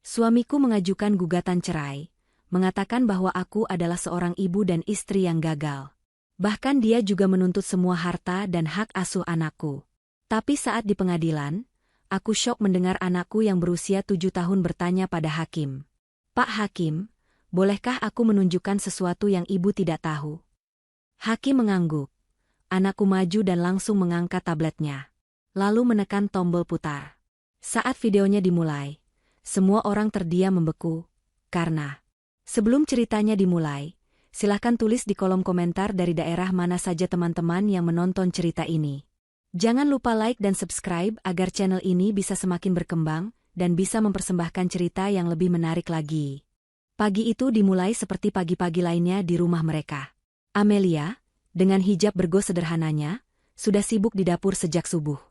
Suamiku mengajukan gugatan cerai, mengatakan bahwa aku adalah seorang ibu dan istri yang gagal. Bahkan dia juga menuntut semua harta dan hak asuh anakku. Tapi saat di pengadilan, aku syok mendengar anakku yang berusia 7 tahun bertanya pada hakim. "Pak Hakim, bolehkah aku menunjukkan sesuatu yang ibu tidak tahu?" Hakim mengangguk. Anakku maju dan langsung mengangkat tabletnya. Lalu menekan tombol putar. Saat videonya dimulai, semua orang terdiam membeku, karena sebelum ceritanya dimulai, silahkan tulis di kolom komentar dari daerah mana saja teman-teman yang menonton cerita ini. Jangan lupa like dan subscribe agar channel ini bisa semakin berkembang dan bisa mempersembahkan cerita yang lebih menarik lagi. Pagi itu dimulai seperti pagi-pagi lainnya di rumah mereka. Amelia, dengan hijab bergo sederhananya, sudah sibuk di dapur sejak subuh.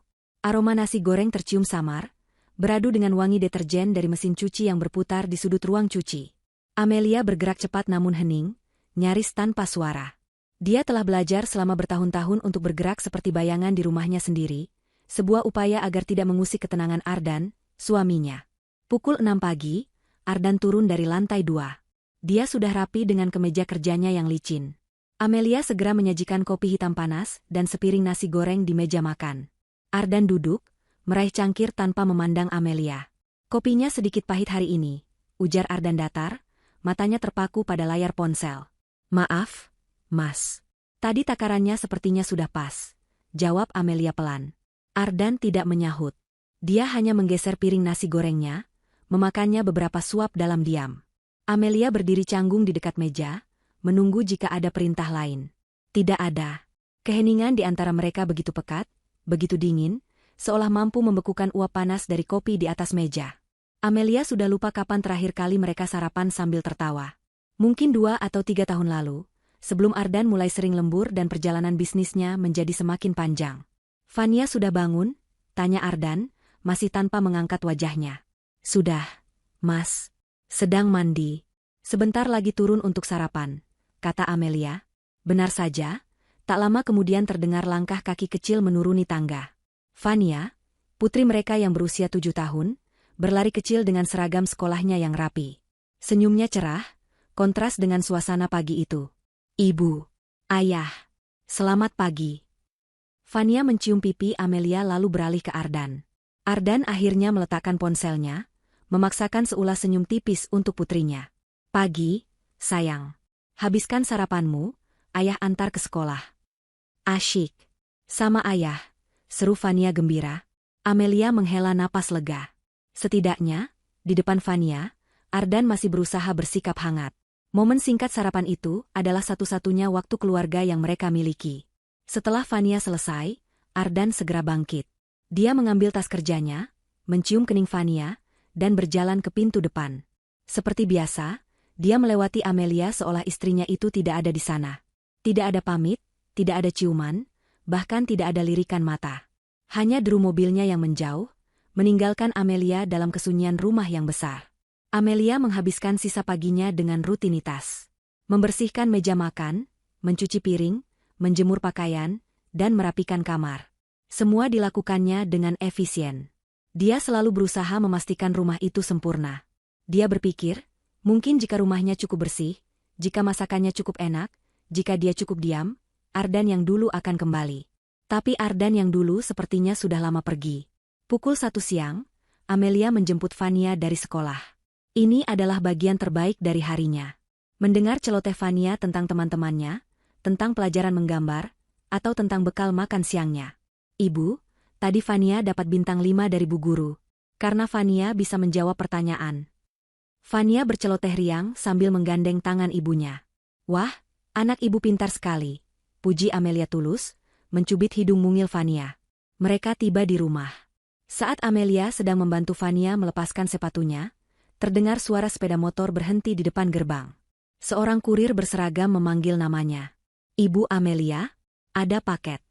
Aroma nasi goreng tercium samar, beradu dengan wangi deterjen dari mesin cuci yang berputar di sudut ruang cuci. Amelia bergerak cepat namun hening, nyaris tanpa suara. Dia telah belajar selama bertahun-tahun untuk bergerak seperti bayangan di rumahnya sendiri, sebuah upaya agar tidak mengusik ketenangan Ardan, suaminya. Pukul 6 pagi, Ardan turun dari lantai 2. Dia sudah rapi dengan kemeja kerjanya yang licin. Amelia segera menyajikan kopi hitam panas dan sepiring nasi goreng di meja makan. Ardan duduk, meraih cangkir tanpa memandang Amelia. "Kopinya sedikit pahit hari ini," ujar Ardan datar, matanya terpaku pada layar ponsel. "Maaf, Mas. Tadi takarannya sepertinya sudah pas," jawab Amelia pelan. Ardan tidak menyahut. Dia hanya menggeser piring nasi gorengnya, memakannya beberapa suap dalam diam. Amelia berdiri canggung di dekat meja, menunggu jika ada perintah lain. Tidak ada. Keheningan di antara mereka begitu pekat, begitu dingin, seolah mampu membekukan uap panas dari kopi di atas meja. Amelia sudah lupa kapan terakhir kali mereka sarapan sambil tertawa. Mungkin 2 atau 3 tahun lalu, sebelum Ardan mulai sering lembur dan perjalanan bisnisnya menjadi semakin panjang. "Fania sudah bangun?" tanya Ardan, masih tanpa mengangkat wajahnya. "Sudah, Mas. Sedang mandi. Sebentar lagi turun untuk sarapan," kata Amelia. Benar saja, tak lama kemudian terdengar langkah kaki kecil menuruni tangga. Fania, putri mereka yang berusia 7 tahun, berlari kecil dengan seragam sekolahnya yang rapi. Senyumnya cerah, kontras dengan suasana pagi itu. "Ibu, Ayah, selamat pagi." Fania mencium pipi Amelia lalu beralih ke Ardan. Ardan akhirnya meletakkan ponselnya, memaksakan seulas senyum tipis untuk putrinya. "Pagi, sayang. Habiskan sarapanmu, Ayah antar ke sekolah." "Asyik. Sama Ayah," seru Fania gembira. Amelia menghela napas lega. Setidaknya, di depan Fania, Ardan masih berusaha bersikap hangat. Momen singkat sarapan itu adalah satu-satunya waktu keluarga yang mereka miliki. Setelah Fania selesai, Ardan segera bangkit. Dia mengambil tas kerjanya, mencium kening Fania, dan berjalan ke pintu depan. Seperti biasa, dia melewati Amelia seolah istrinya itu tidak ada di sana. Tidak ada pamit, tidak ada ciuman, bahkan tidak ada lirikan mata. Hanya deru mobilnya yang menjauh, meninggalkan Amelia dalam kesunyian rumah yang besar. Amelia menghabiskan sisa paginya dengan rutinitas. Membersihkan meja makan, mencuci piring, menjemur pakaian, dan merapikan kamar. Semua dilakukannya dengan efisien. Dia selalu berusaha memastikan rumah itu sempurna. Dia berpikir, mungkin jika rumahnya cukup bersih, jika masakannya cukup enak, jika dia cukup diam, Ardan yang dulu akan kembali. Tapi Ardan yang dulu sepertinya sudah lama pergi. Pukul 1 siang, Amelia menjemput Fania dari sekolah. Ini adalah bagian terbaik dari harinya. Mendengar celoteh Fania tentang teman-temannya, tentang pelajaran menggambar, atau tentang bekal makan siangnya. "Ibu, tadi Fania dapat bintang 5 dari Bu Guru, karena Fania bisa menjawab pertanyaan." Fania berceloteh riang sambil menggandeng tangan ibunya. "Wah, anak ibu pintar sekali," puji Amelia tulus, mencubit hidung mungil Fania. Mereka tiba di rumah. Saat Amelia sedang membantu Fania melepaskan sepatunya, terdengar suara sepeda motor berhenti di depan gerbang. Seorang kurir berseragam memanggil namanya. "Ibu Amelia, ada paket."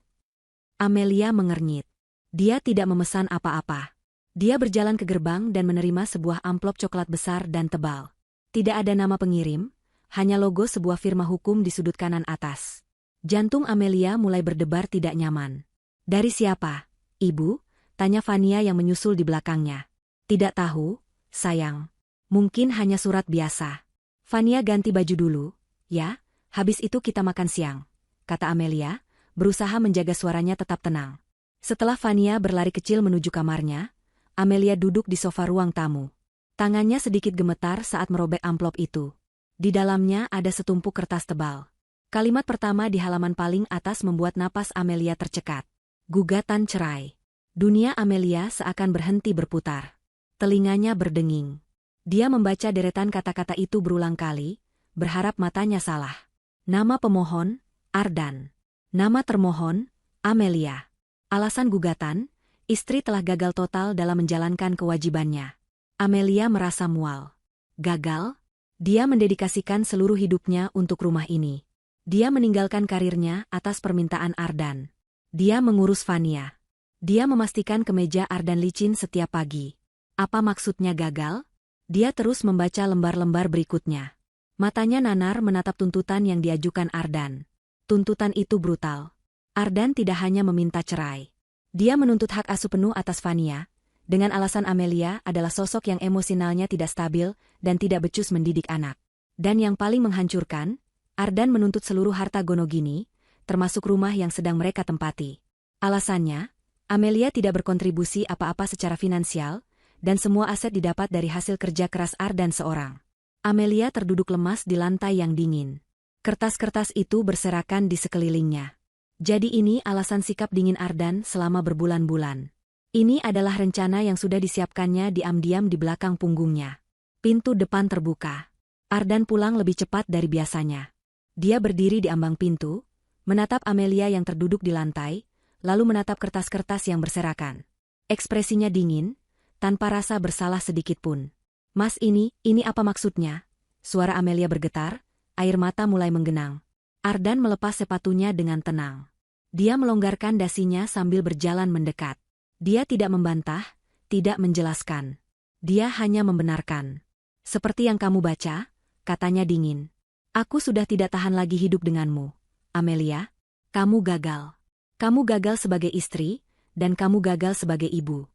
Amelia mengernyit. Dia tidak memesan apa-apa. Dia berjalan ke gerbang dan menerima sebuah amplop coklat besar dan tebal. Tidak ada nama pengirim, hanya logo sebuah firma hukum di sudut kanan atas. Jantung Amelia mulai berdebar tidak nyaman. "Dari siapa, Ibu?" tanya Fania yang menyusul di belakangnya. "Tidak tahu, sayang. Mungkin hanya surat biasa. Fania ganti baju dulu, ya, habis itu kita makan siang, kata Amelia, berusaha menjaga suaranya tetap tenang. Setelah Fania berlari kecil menuju kamarnya, Amelia duduk di sofa ruang tamu. Tangannya sedikit gemetar saat merobek amplop itu. Di dalamnya ada setumpuk kertas tebal. Kalimat pertama di halaman paling atas membuat napas Amelia tercekat. Gugatan cerai. Dunia Amelia seakan berhenti berputar. Telinganya berdenging. Dia membaca deretan kata-kata itu berulang kali, berharap matanya salah. Nama pemohon, Ardan. Nama termohon, Amelia. Alasan gugatan, istri telah gagal total dalam menjalankan kewajibannya. Amelia merasa mual. Gagal? Dia mendedikasikan seluruh hidupnya untuk rumah ini. Dia meninggalkan karirnya atas permintaan Ardan. Dia mengurus Fania. Dia memastikan kemeja Ardan licin setiap pagi. Apa maksudnya gagal? Dia terus membaca lembar-lembar berikutnya. Matanya nanar menatap tuntutan yang diajukan Ardan. Tuntutan itu brutal. Ardan tidak hanya meminta cerai. Dia menuntut hak asuh penuh atas Fania, dengan alasan Amelia adalah sosok yang emosionalnya tidak stabil dan tidak becus mendidik anak. Dan yang paling menghancurkan, Ardan menuntut seluruh harta Gonogini, termasuk rumah yang sedang mereka tempati. Alasannya, Amelia tidak berkontribusi apa-apa secara finansial, dan semua aset didapat dari hasil kerja keras Ardan seorang. Amelia terduduk lemas di lantai yang dingin. Kertas-kertas itu berserakan di sekelilingnya. Jadi ini alasan sikap dingin Ardan selama berbulan-bulan. Ini adalah rencana yang sudah disiapkannya diam-diam di belakang punggungnya. Pintu depan terbuka. Ardan pulang lebih cepat dari biasanya. Dia berdiri di ambang pintu, menatap Amelia yang terduduk di lantai, lalu menatap kertas-kertas yang berserakan. Ekspresinya dingin, tanpa rasa bersalah sedikitpun. Mas ini apa maksudnya? Suara Amelia bergetar, air mata mulai menggenang. Ardan melepas sepatunya dengan tenang. Dia melonggarkan dasinya sambil berjalan mendekat. Dia tidak membantah, tidak menjelaskan. Dia hanya membenarkan. Seperti yang kamu baca, katanya dingin. Aku sudah tidak tahan lagi hidup denganmu. Amelia, kamu gagal. Kamu gagal sebagai istri, dan kamu gagal sebagai ibu.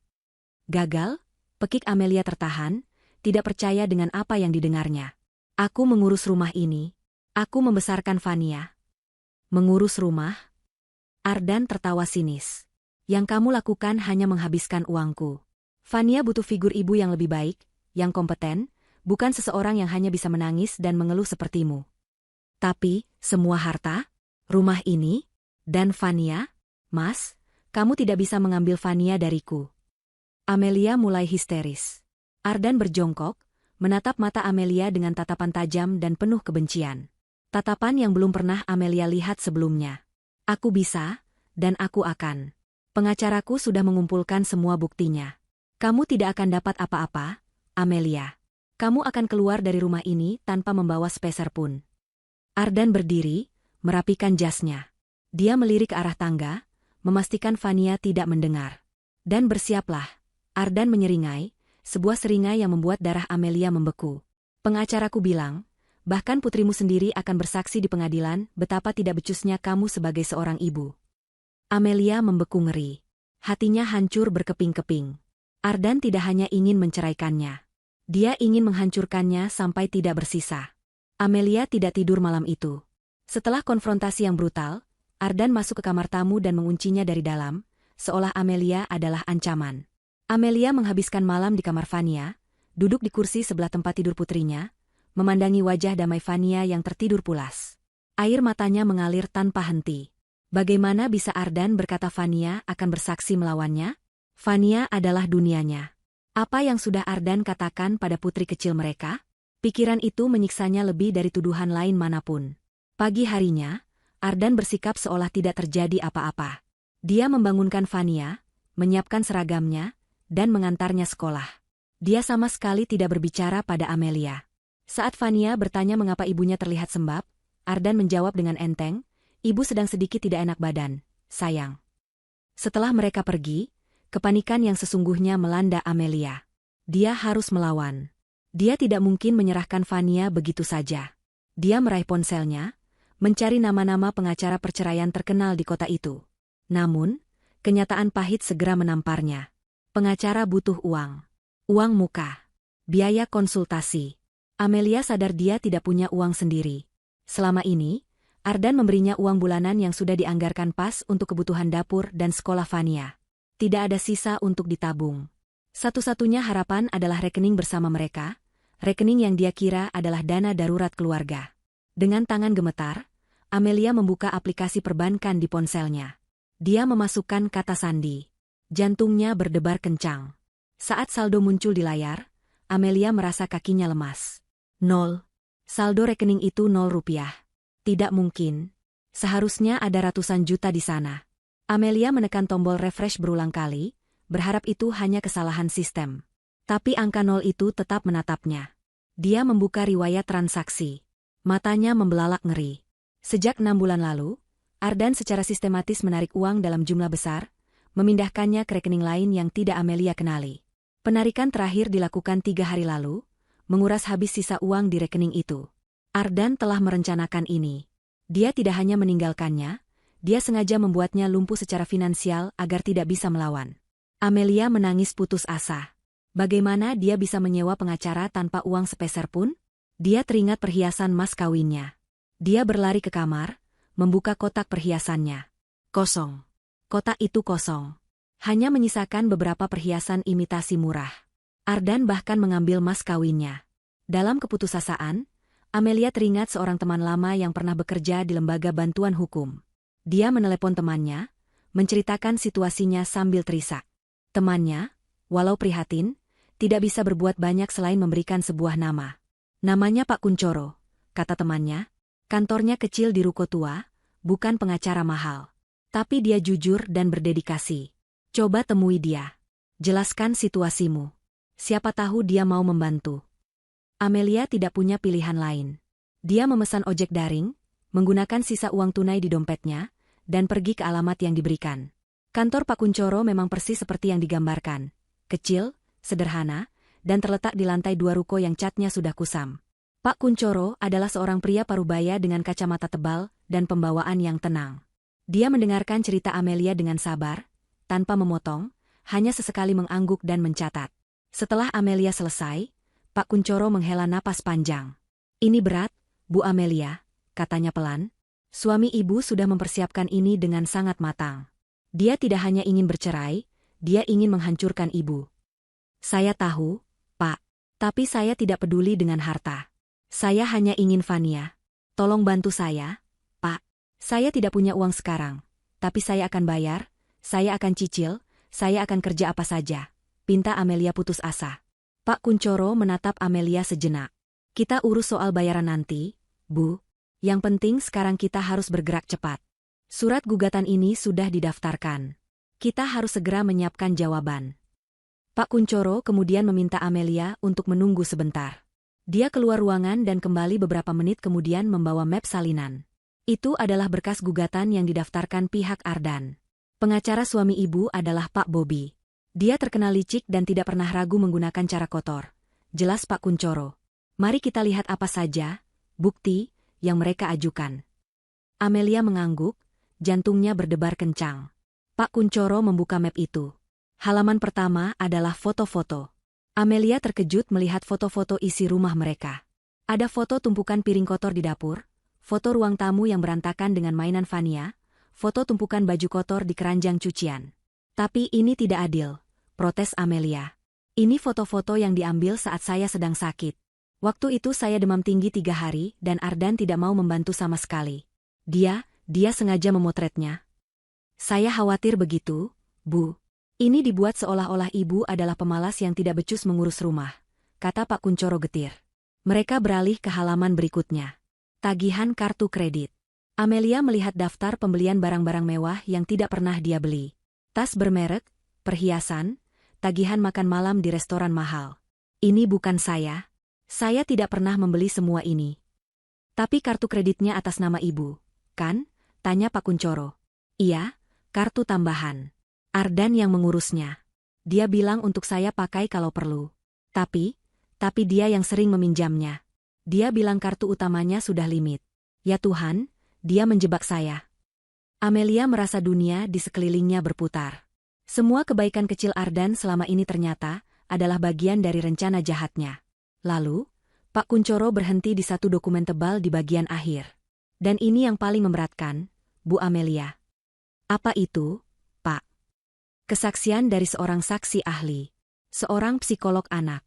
Gagal? Pekik Amelia tertahan, tidak percaya dengan apa yang didengarnya. Aku mengurus rumah ini. Aku membesarkan Fania. Mengurus rumah? Ardan tertawa sinis. Yang kamu lakukan hanya menghabiskan uangku. Fania butuh figur ibu yang lebih baik, yang kompeten, bukan seseorang yang hanya bisa menangis dan mengeluh sepertimu. Tapi, semua harta, rumah ini, dan Fania, Mas, kamu tidak bisa mengambil Fania dariku. Amelia mulai histeris. Ardan berjongkok, menatap mata Amelia dengan tatapan tajam dan penuh kebencian. Tatapan yang belum pernah Amelia lihat sebelumnya. Aku bisa, dan aku akan. Pengacaraku sudah mengumpulkan semua buktinya. Kamu tidak akan dapat apa-apa, Amelia. Kamu akan keluar dari rumah ini tanpa membawa sepeser pun. Ardan berdiri, merapikan jasnya. Dia melirik ke arah tangga, memastikan Fania tidak mendengar. Dan bersiaplah. Ardan menyeringai, sebuah seringai yang membuat darah Amelia membeku. Pengacaraku bilang, bahkan putrimu sendiri akan bersaksi di pengadilan betapa tidak becusnya kamu sebagai seorang ibu. Amelia membeku ngeri. Hatinya hancur berkeping-keping. Ardan tidak hanya ingin menceraikannya. Dia ingin menghancurkannya sampai tidak bersisa. Amelia tidak tidur malam itu. Setelah konfrontasi yang brutal, Ardan masuk ke kamar tamu dan menguncinya dari dalam, seolah Amelia adalah ancaman. Amelia menghabiskan malam di kamar Fania, duduk di kursi sebelah tempat tidur putrinya, memandangi wajah damai Fania yang tertidur pulas. Air matanya mengalir tanpa henti. Bagaimana bisa Ardan berkata Fania akan bersaksi melawannya? Fania adalah dunianya. Apa yang sudah Ardan katakan pada putri kecil mereka? Pikiran itu menyiksanya lebih dari tuduhan lain manapun. Pagi harinya, Ardan bersikap seolah tidak terjadi apa-apa. Dia membangunkan Fania, menyiapkan seragamnya, dan mengantarnya sekolah. Dia sama sekali tidak berbicara pada Amelia. Saat Fania bertanya mengapa ibunya terlihat sembab, Ardan menjawab dengan enteng, ibu sedang sedikit tidak enak badan, sayang. Setelah mereka pergi, kepanikan yang sesungguhnya melanda Amelia. Dia harus melawan. Dia tidak mungkin menyerahkan Fania begitu saja. Dia meraih ponselnya, mencari nama-nama pengacara perceraian terkenal di kota itu. Namun, kenyataan pahit segera menamparnya. Pengacara butuh uang. Uang muka. Biaya konsultasi. Amelia sadar dia tidak punya uang sendiri. Selama ini, Ardan memberinya uang bulanan yang sudah dianggarkan pas untuk kebutuhan dapur dan sekolah Vania. Tidak ada sisa untuk ditabung. Satu-satunya harapan adalah rekening bersama mereka, rekening yang dia kira adalah dana darurat keluarga. Dengan tangan gemetar, Amelia membuka aplikasi perbankan di ponselnya. Dia memasukkan kata sandi. Jantungnya berdebar kencang. Saat saldo muncul di layar, Amelia merasa kakinya lemas. 0. Saldo rekening itu 0 rupiah. Tidak mungkin. Seharusnya ada ratusan juta di sana. Amelia menekan tombol refresh berulang kali, berharap itu hanya kesalahan sistem. Tapi angka 0 itu tetap menatapnya. Dia membuka riwayat transaksi. Matanya membelalak ngeri. Sejak 6 bulan lalu, Ardan secara sistematis menarik uang dalam jumlah besar, memindahkannya ke rekening lain yang tidak Amelia kenali. Penarikan terakhir dilakukan 3 hari lalu, menguras habis sisa uang di rekening itu. Ardan telah merencanakan ini. Dia tidak hanya meninggalkannya, dia sengaja membuatnya lumpuh secara finansial agar tidak bisa melawan. Amelia menangis putus asa. Bagaimana dia bisa menyewa pengacara tanpa uang sepeser pun? Dia teringat perhiasan mas kawinnya. Dia berlari ke kamar, membuka kotak perhiasannya. Kosong. Kotak itu kosong. Hanya menyisakan beberapa perhiasan imitasi murah. Ardan bahkan mengambil mas kawinnya. Dalam keputusasaan, Amelia teringat seorang teman lama yang pernah bekerja di lembaga bantuan hukum. Dia menelepon temannya, menceritakan situasinya sambil terisak. Temannya, walau prihatin, tidak bisa berbuat banyak selain memberikan sebuah nama. Namanya Pak Kuncoro, kata temannya. Kantornya kecil di ruko tua, bukan pengacara mahal. Tapi dia jujur dan berdedikasi. Coba temui dia. Jelaskan situasimu. Siapa tahu dia mau membantu. Amelia tidak punya pilihan lain. Dia memesan ojek daring, menggunakan sisa uang tunai di dompetnya, dan pergi ke alamat yang diberikan. Kantor Pak Kuncoro memang persis seperti yang digambarkan. Kecil, sederhana, dan terletak di lantai 2 ruko yang catnya sudah kusam. Pak Kuncoro adalah seorang pria parubaya dengan kacamata tebal dan pembawaan yang tenang. Dia mendengarkan cerita Amelia dengan sabar, tanpa memotong, hanya sesekali mengangguk dan mencatat. Setelah Amelia selesai, Pak Kuncoro menghela napas panjang. Ini berat, Bu Amelia, katanya pelan. Suami ibu sudah mempersiapkan ini dengan sangat matang. Dia tidak hanya ingin bercerai, dia ingin menghancurkan ibu. Saya tahu, Pak. Tapi saya tidak peduli dengan harta. Saya hanya ingin Vania. Tolong bantu saya, Pak. Saya tidak punya uang sekarang. Tapi saya akan bayar, saya akan cicil, saya akan kerja apa saja. Pinta Amelia putus asa. Pak Kuncoro menatap Amelia sejenak. Kita urus soal bayaran nanti, Bu. Yang penting sekarang kita harus bergerak cepat. Surat gugatan ini sudah didaftarkan. Kita harus segera menyiapkan jawaban. Pak Kuncoro kemudian meminta Amelia untuk menunggu sebentar. Dia keluar ruangan dan kembali beberapa menit kemudian membawa map salinan. Itu adalah berkas gugatan yang didaftarkan pihak Ardan. Pengacara suami ibu adalah Pak Bobby. Dia terkenal licik dan tidak pernah ragu menggunakan cara kotor. Jelas Pak Kuncoro. Mari kita lihat apa saja, bukti, yang mereka ajukan. Amelia mengangguk, jantungnya berdebar kencang. Pak Kuncoro membuka map itu. Halaman pertama adalah foto-foto. Amelia terkejut melihat foto-foto isi rumah mereka. Ada foto tumpukan piring kotor di dapur, foto ruang tamu yang berantakan dengan mainan Vania, foto tumpukan baju kotor di keranjang cucian. Tapi ini tidak adil, protes Amelia. Ini foto-foto yang diambil saat saya sedang sakit. Waktu itu saya demam tinggi 3 hari dan Ardan tidak mau membantu sama sekali. Dia sengaja memotretnya. Saya khawatir begitu, Bu. Ini dibuat seolah-olah ibu adalah pemalas yang tidak becus mengurus rumah, kata Pak Kuncoro getir. Mereka beralih ke halaman berikutnya. Tagihan kartu kredit. Amelia melihat daftar pembelian barang-barang mewah yang tidak pernah dia beli. Tas bermerek, perhiasan, tagihan makan malam di restoran mahal. Ini bukan saya. Saya tidak pernah membeli semua ini. Tapi kartu kreditnya atas nama ibu, kan? Tanya Pak Kuncoro. Iya, kartu tambahan. Ardan yang mengurusnya. Dia bilang untuk saya pakai kalau perlu. Tapi dia yang sering meminjamnya. Dia bilang kartu utamanya sudah limit. Ya Tuhan, dia menjebak saya. Amelia merasa dunia di sekelilingnya berputar. Semua kebaikan kecil Ardan selama ini ternyata adalah bagian dari rencana jahatnya. Lalu, Pak Kuncoro berhenti di satu dokumen tebal di bagian akhir. Dan ini yang paling memberatkan, Bu Amelia. Apa itu, Pak? Kesaksian dari seorang saksi ahli. Seorang psikolog anak.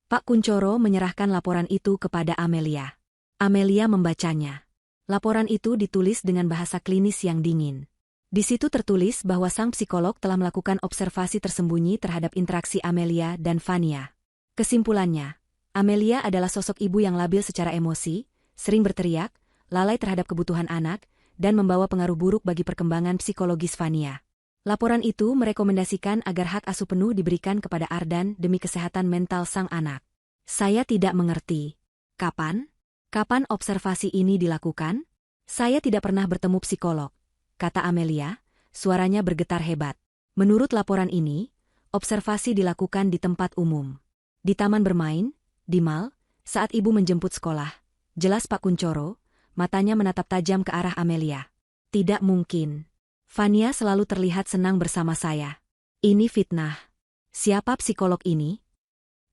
Pak Kuncoro menyerahkan laporan itu kepada Amelia. Amelia membacanya. Laporan itu ditulis dengan bahasa klinis yang dingin. Di situ tertulis bahwa sang psikolog telah melakukan observasi tersembunyi terhadap interaksi Amelia dan Fania. Kesimpulannya, Amelia adalah sosok ibu yang labil secara emosi, sering berteriak, lalai terhadap kebutuhan anak, dan membawa pengaruh buruk bagi perkembangan psikologis Fania. Laporan itu merekomendasikan agar hak asuh penuh diberikan kepada Ardan demi kesehatan mental sang anak. Saya tidak mengerti. Kapan? Kapan observasi ini dilakukan? Saya tidak pernah bertemu psikolog, kata Amelia, suaranya bergetar hebat. Menurut laporan ini, observasi dilakukan di tempat umum. Di taman bermain, di mal, saat ibu menjemput sekolah. Jelas Pak Kuncoro, matanya menatap tajam ke arah Amelia. Tidak mungkin. Fania selalu terlihat senang bersama saya. Ini fitnah. Siapa psikolog ini?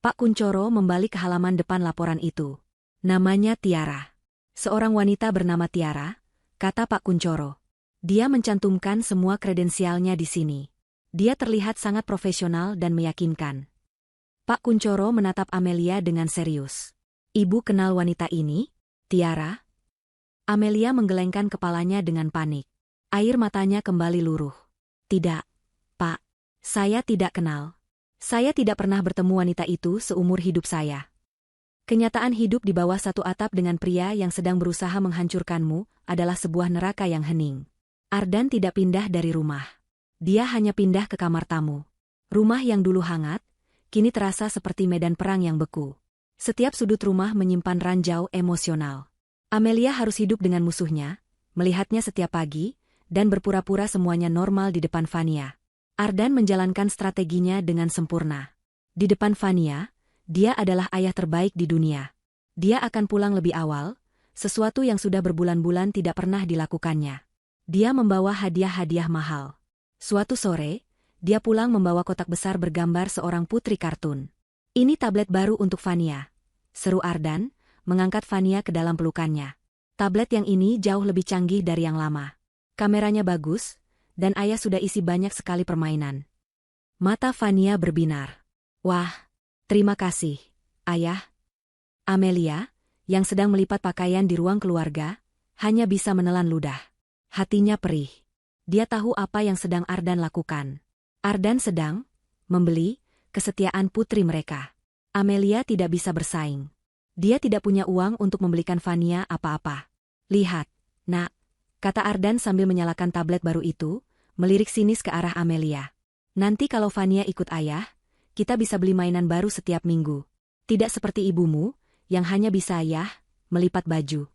Pak Kuncoro membalik ke halaman depan laporan itu. Namanya Tiara. Seorang wanita bernama Tiara, kata Pak Kuncoro. Dia mencantumkan semua kredensialnya di sini. Dia terlihat sangat profesional dan meyakinkan. Pak Kuncoro menatap Amelia dengan serius. Ibu kenal wanita ini, Tiara? Amelia menggelengkan kepalanya dengan panik. Air matanya kembali luruh. Tidak, Pak. Saya tidak kenal. Saya tidak pernah bertemu wanita itu seumur hidup saya. Kenyataan hidup di bawah satu atap dengan pria yang sedang berusaha menghancurkanmu adalah sebuah neraka yang hening. Ardan tidak pindah dari rumah. Dia hanya pindah ke kamar tamu. Rumah yang dulu hangat, kini terasa seperti medan perang yang beku. Setiap sudut rumah menyimpan ranjau emosional. Amelia harus hidup dengan musuhnya, melihatnya setiap pagi, dan berpura-pura semuanya normal di depan Fania. Ardan menjalankan strateginya dengan sempurna. Di depan Fania, dia adalah ayah terbaik di dunia. Dia akan pulang lebih awal, sesuatu yang sudah berbulan-bulan tidak pernah dilakukannya. Dia membawa hadiah-hadiah mahal. Suatu sore, dia pulang membawa kotak besar bergambar seorang putri kartun. Ini tablet baru untuk Fania, seru Ardan, mengangkat Fania ke dalam pelukannya. Tablet yang ini jauh lebih canggih dari yang lama. Kameranya bagus, dan ayah sudah isi banyak sekali permainan. Mata Fania berbinar. Wah, terima kasih, ayah. Amelia, yang sedang melipat pakaian di ruang keluarga, hanya bisa menelan ludah. Hatinya perih. Dia tahu apa yang sedang Ardan lakukan. Ardan sedang membeli kesetiaan putri mereka. Amelia tidak bisa bersaing. Dia tidak punya uang untuk membelikan Fania apa-apa. Lihat, nak, kata Ardan sambil menyalakan tablet baru itu, melirik sinis ke arah Amelia. Nanti kalau Fania ikut ayah, kita bisa beli mainan baru setiap minggu. Tidak seperti ibumu, yang hanya bisa melipat baju.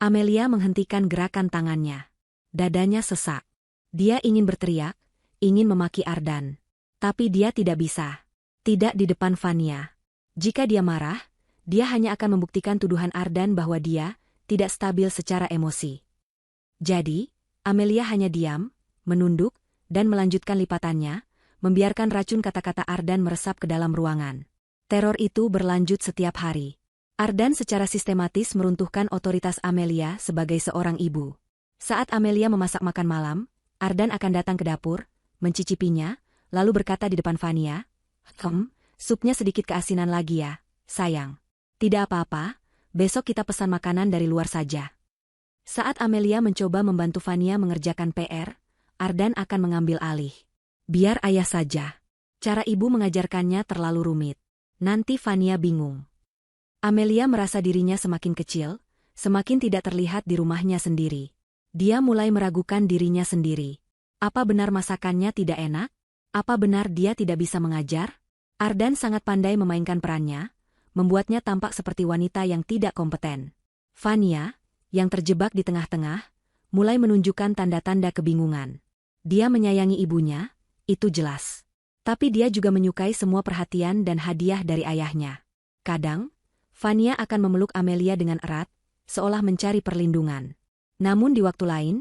Amelia menghentikan gerakan tangannya. Dadanya sesak. Dia ingin berteriak, ingin memaki Ardan. Tapi dia tidak bisa. Tidak di depan Fania. Jika dia marah, dia hanya akan membuktikan tuduhan Ardan bahwa dia tidak stabil secara emosi. Jadi, Amelia hanya diam, menunduk, dan melanjutkan lipatannya, membiarkan racun kata-kata Ardan meresap ke dalam ruangan. Teror itu berlanjut setiap hari. Ardan secara sistematis meruntuhkan otoritas Amelia sebagai seorang ibu. Saat Amelia memasak makan malam, Ardan akan datang ke dapur, mencicipinya, lalu berkata di depan Fania, supnya sedikit keasinan lagi ya, sayang. Tidak apa-apa, besok kita pesan makanan dari luar saja. Saat Amelia mencoba membantu Fania mengerjakan PR, Ardan akan mengambil alih. Biar ayah saja. Cara ibu mengajarkannya terlalu rumit. Nanti Fania bingung. Amelia merasa dirinya semakin kecil, semakin tidak terlihat di rumahnya sendiri. Dia mulai meragukan dirinya sendiri. Apa benar masakannya tidak enak? Apa benar dia tidak bisa mengajar? Ardan sangat pandai memainkan perannya, membuatnya tampak seperti wanita yang tidak kompeten. Fania, yang terjebak di tengah-tengah, mulai menunjukkan tanda-tanda kebingungan. Dia menyayangi ibunya, itu jelas. Tapi dia juga menyukai semua perhatian dan hadiah dari ayahnya. Kadang, Fania akan memeluk Amelia dengan erat, seolah mencari perlindungan. Namun di waktu lain,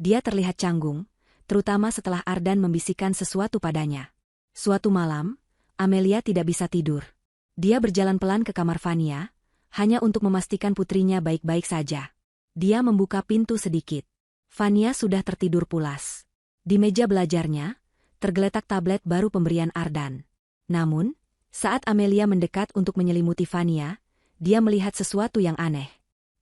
dia terlihat canggung, terutama setelah Ardan membisikkan sesuatu padanya. Suatu malam, Amelia tidak bisa tidur. Dia berjalan pelan ke kamar Vania, hanya untuk memastikan putrinya baik-baik saja. Dia membuka pintu sedikit. Vania sudah tertidur pulas. Di meja belajarnya, tergeletak tablet baru pemberian Ardan. Namun, saat Amelia mendekat untuk menyelimuti Vania, dia melihat sesuatu yang aneh.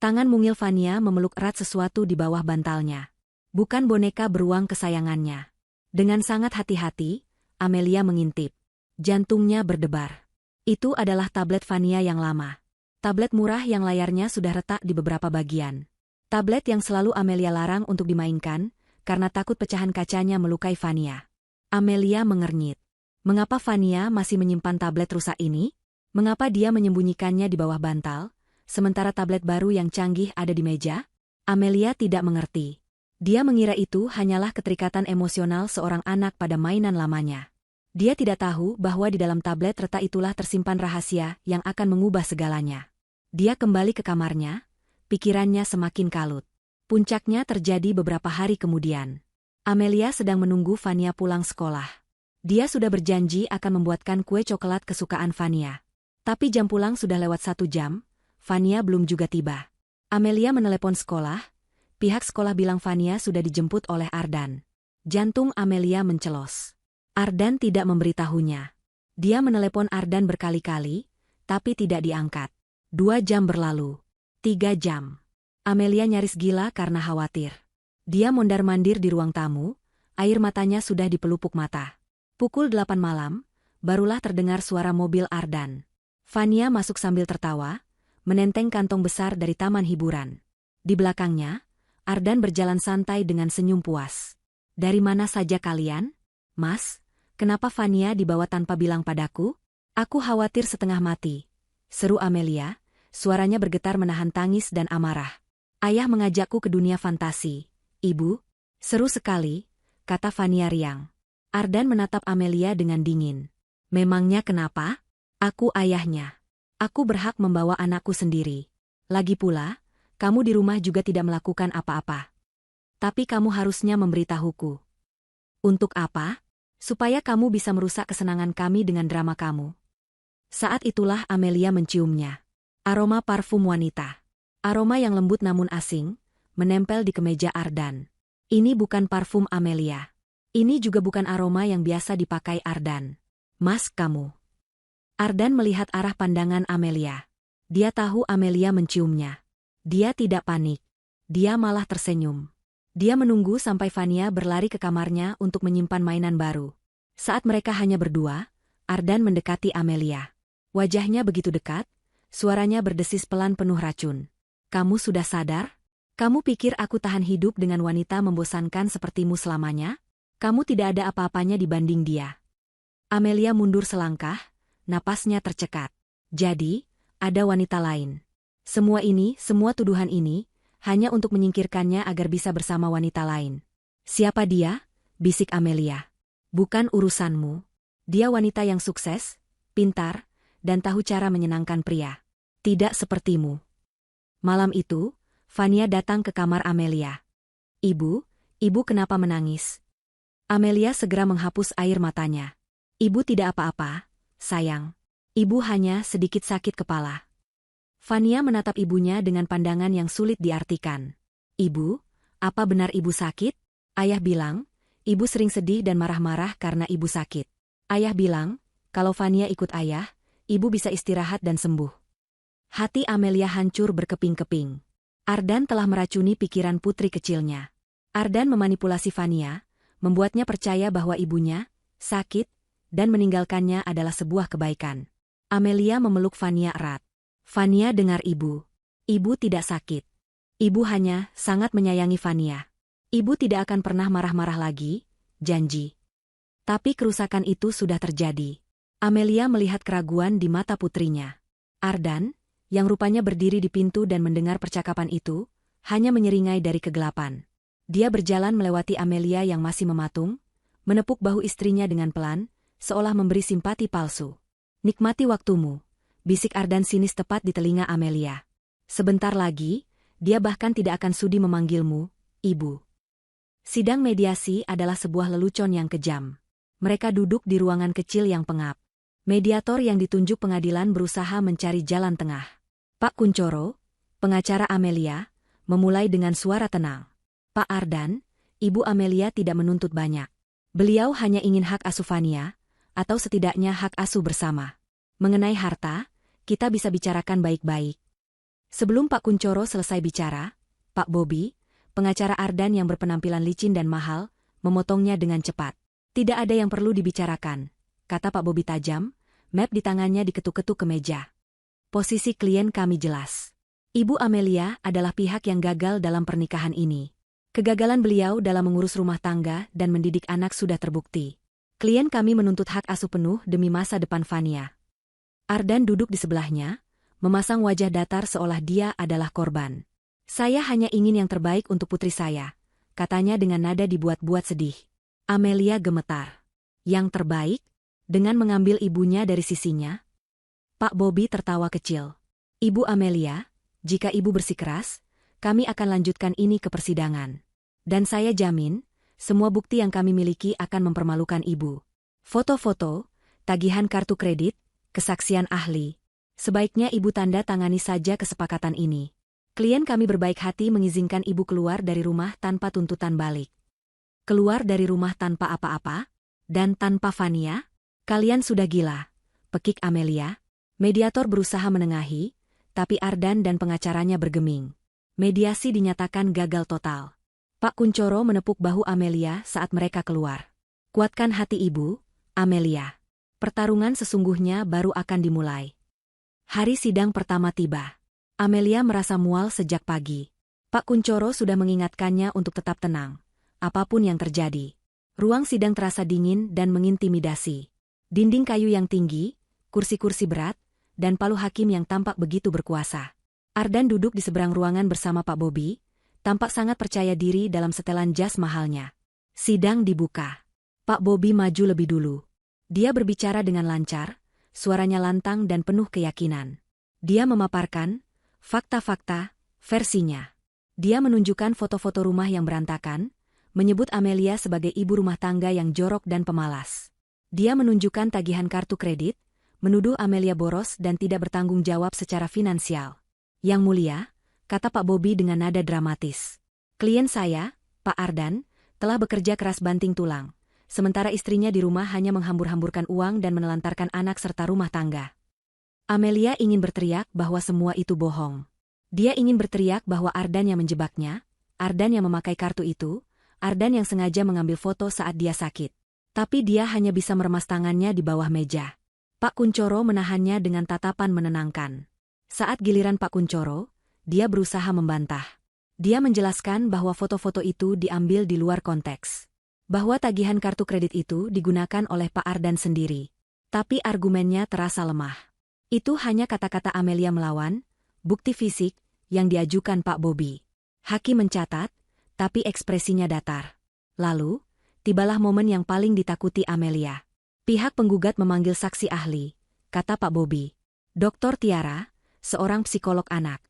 Tangan mungil Vania memeluk erat sesuatu di bawah bantalnya. Bukan boneka beruang kesayangannya. Dengan sangat hati-hati, Amelia mengintip. Jantungnya berdebar. Itu adalah tablet Vania yang lama. Tablet murah yang layarnya sudah retak di beberapa bagian. Tablet yang selalu Amelia larang untuk dimainkan, karena takut pecahan kacanya melukai Vania. Amelia mengernyit. Mengapa Vania masih menyimpan tablet rusak ini? Mengapa dia menyembunyikannya di bawah bantal, sementara tablet baru yang canggih ada di meja? Amelia tidak mengerti. Dia mengira itu hanyalah keterikatan emosional seorang anak pada mainan lamanya. Dia tidak tahu bahwa di dalam tablet retak itulah tersimpan rahasia yang akan mengubah segalanya. Dia kembali ke kamarnya, pikirannya semakin kalut. Puncaknya terjadi beberapa hari kemudian. Amelia sedang menunggu Vania pulang sekolah. Dia sudah berjanji akan membuatkan kue coklat kesukaan Vania. Tapi jam pulang sudah lewat 1 jam, Vania belum juga tiba. Amelia menelepon sekolah, pihak sekolah bilang Vania sudah dijemput oleh Ardan. Jantung Amelia mencelos. Ardan tidak memberitahunya. Dia menelepon Ardan berkali-kali, tapi tidak diangkat. 2 jam berlalu. 3 jam. Amelia nyaris gila karena khawatir. Dia mondar-mandir di ruang tamu, air matanya sudah di pelupuk mata. Pukul 8 malam, barulah terdengar suara mobil Ardan. Vania masuk sambil tertawa, menenteng kantong besar dari taman hiburan. Di belakangnya, Ardan berjalan santai dengan senyum puas. "Dari mana saja kalian, Mas? Kenapa Vania dibawa tanpa bilang padaku? Aku khawatir setengah mati," seru Amelia, suaranya bergetar menahan tangis dan amarah. "Ayah mengajakku ke dunia fantasi, Ibu." "Seru sekali," kata Vania riang. Ardan menatap Amelia dengan dingin. "Memangnya kenapa? Aku ayahnya. Aku berhak membawa anakku sendiri. Lagi pula, kamu di rumah juga tidak melakukan apa-apa. Tapi kamu harusnya memberitahuku." "Untuk apa?" "Supaya kamu bisa merusak kesenangan kami dengan drama kamu." Saat itulah Amelia menciumnya. Aroma parfum wanita. Aroma yang lembut namun asing, menempel di kemeja Ardan. Ini bukan parfum Amelia. Ini juga bukan aroma yang biasa dipakai Ardan. "Mas, kamu." Ardan melihat arah pandangan Amelia. Dia tahu Amelia menciumnya. Dia tidak panik. Dia malah tersenyum. Dia menunggu sampai Vania berlari ke kamarnya untuk menyimpan mainan baru. Saat mereka hanya berdua, Ardan mendekati Amelia. Wajahnya begitu dekat, suaranya berdesis pelan penuh racun. "Kamu sudah sadar? Kamu pikir aku tahan hidup dengan wanita membosankan sepertimu selamanya? Kamu tidak ada apa-apanya dibanding dia." Amelia mundur selangkah, napasnya tercekat. "Jadi, ada wanita lain. Semua tuduhan ini, hanya untuk menyingkirkannya agar bisa bersama wanita lain." "Siapa dia?" bisik Amelia. "Bukan urusanmu. Dia wanita yang sukses, pintar, dan tahu cara menyenangkan pria. Tidak sepertimu." Malam itu, Vania datang ke kamar Amelia. Ibu kenapa menangis?" Amelia segera menghapus air matanya. "Ibu tidak apa-apa, sayang. Ibu hanya sedikit sakit kepala." Vania menatap ibunya dengan pandangan yang sulit diartikan. "Ibu, apa benar ibu sakit? Ayah bilang, ibu sering sedih dan marah-marah karena ibu sakit. Ayah bilang, kalau Vania ikut ayah, ibu bisa istirahat dan sembuh." Hati Amelia hancur berkeping-keping. Ardan telah meracuni pikiran putri kecilnya. Ardan memanipulasi Vania, membuatnya percaya bahwa ibunya sakit, dan meninggalkannya adalah sebuah kebaikan. Amelia memeluk Vania erat. "Vania, dengar ibu. Ibu tidak sakit. Ibu hanya sangat menyayangi Vania. Ibu tidak akan pernah marah-marah lagi, janji." Tapi kerusakan itu sudah terjadi. Amelia melihat keraguan di mata putrinya. Ardan, yang rupanya berdiri di pintu dan mendengar percakapan itu, hanya menyeringai dari kegelapan. Dia berjalan melewati Amelia yang masih mematung, menepuk bahu istrinya dengan pelan, seolah memberi simpati palsu. "Nikmati waktumu," bisik Ardan sinis tepat di telinga Amelia. "Sebentar lagi, dia bahkan tidak akan sudi memanggilmu, Ibu." Sidang mediasi adalah sebuah lelucon yang kejam. Mereka duduk di ruangan kecil yang pengap. Mediator yang ditunjuk pengadilan berusaha mencari jalan tengah. Pak Kuncoro, pengacara Amelia, memulai dengan suara tenang. Pak Ardan, Ibu Amelia tidak menuntut banyak. Beliau hanya ingin hak asuh Fania, atau setidaknya hak asuh bersama. Mengenai harta, kita bisa bicarakan baik-baik. Sebelum Pak Kuncoro selesai bicara, Pak Bobby, pengacara Ardan yang berpenampilan licin dan mahal, memotongnya dengan cepat. Tidak ada yang perlu dibicarakan, kata Pak Bobby tajam, map di tangannya diketuk-ketuk ke meja. Posisi klien kami jelas. Ibu Amelia adalah pihak yang gagal dalam pernikahan ini. Kegagalan beliau dalam mengurus rumah tangga dan mendidik anak sudah terbukti. Klien kami menuntut hak asuh penuh demi masa depan Fania. Ardan duduk di sebelahnya, memasang wajah datar seolah dia adalah korban. Saya hanya ingin yang terbaik untuk putri saya, katanya dengan nada dibuat-buat sedih. Amelia gemetar. Yang terbaik? Dengan mengambil ibunya dari sisinya? Pak Bobby tertawa kecil. Ibu Amelia, jika ibu bersikeras, kami akan lanjutkan ini ke persidangan. Dan saya jamin, semua bukti yang kami miliki akan mempermalukan ibu. Foto-foto, tagihan kartu kredit, kesaksian ahli. Sebaiknya ibu tanda tangani saja kesepakatan ini. Klien kami berbaik hati mengizinkan ibu keluar dari rumah tanpa tuntutan balik. Keluar dari rumah tanpa apa-apa? Dan tanpa Fania? Kalian sudah gila, pekik Amelia. Mediator berusaha menengahi, tapi Ardan dan pengacaranya bergeming. Mediasi dinyatakan gagal total. Pak Kuncoro menepuk bahu Amelia saat mereka keluar. Kuatkan hati ibu, Amelia. Pertarungan sesungguhnya baru akan dimulai. Hari sidang pertama tiba. Amelia merasa mual sejak pagi. Pak Kuncoro sudah mengingatkannya untuk tetap tenang, apapun yang terjadi. Ruang sidang terasa dingin dan mengintimidasi. Dinding kayu yang tinggi, kursi-kursi berat, dan palu hakim yang tampak begitu berkuasa. Ardan duduk di seberang ruangan bersama Pak Bobby, tampak sangat percaya diri dalam setelan jas mahalnya. Sidang dibuka. Pak Bobby maju lebih dulu. Dia berbicara dengan lancar, suaranya lantang dan penuh keyakinan. Dia memaparkan fakta-fakta, versinya. Dia menunjukkan foto-foto rumah yang berantakan, menyebut Amelia sebagai ibu rumah tangga yang jorok dan pemalas. Dia menunjukkan tagihan kartu kredit, menuduh Amelia boros dan tidak bertanggung jawab secara finansial. Yang mulia, kata Pak Bobby dengan nada dramatis. Klien saya, Pak Ardan, telah bekerja keras banting tulang, sementara istrinya di rumah hanya menghambur-hamburkan uang dan menelantarkan anak serta rumah tangga. Amelia ingin berteriak bahwa semua itu bohong. Dia ingin berteriak bahwa Ardan yang menjebaknya, Ardan yang memakai kartu itu, Ardan yang sengaja mengambil foto saat dia sakit. Tapi dia hanya bisa meremas tangannya di bawah meja. Pak Kuncoro menahannya dengan tatapan menenangkan. Saat giliran Pak Kuncoro, dia berusaha membantah. Dia menjelaskan bahwa foto-foto itu diambil di luar konteks. Bahwa tagihan kartu kredit itu digunakan oleh Pak Ardan sendiri. Tapi argumennya terasa lemah. Itu hanya kata-kata Amelia melawan, bukti fisik, yang diajukan Pak Bobby. Hakim mencatat, tapi ekspresinya datar. Lalu, tibalah momen yang paling ditakuti Amelia. Pihak penggugat memanggil saksi ahli, kata Pak Bobby. Dr. Tiara, seorang psikolog anak.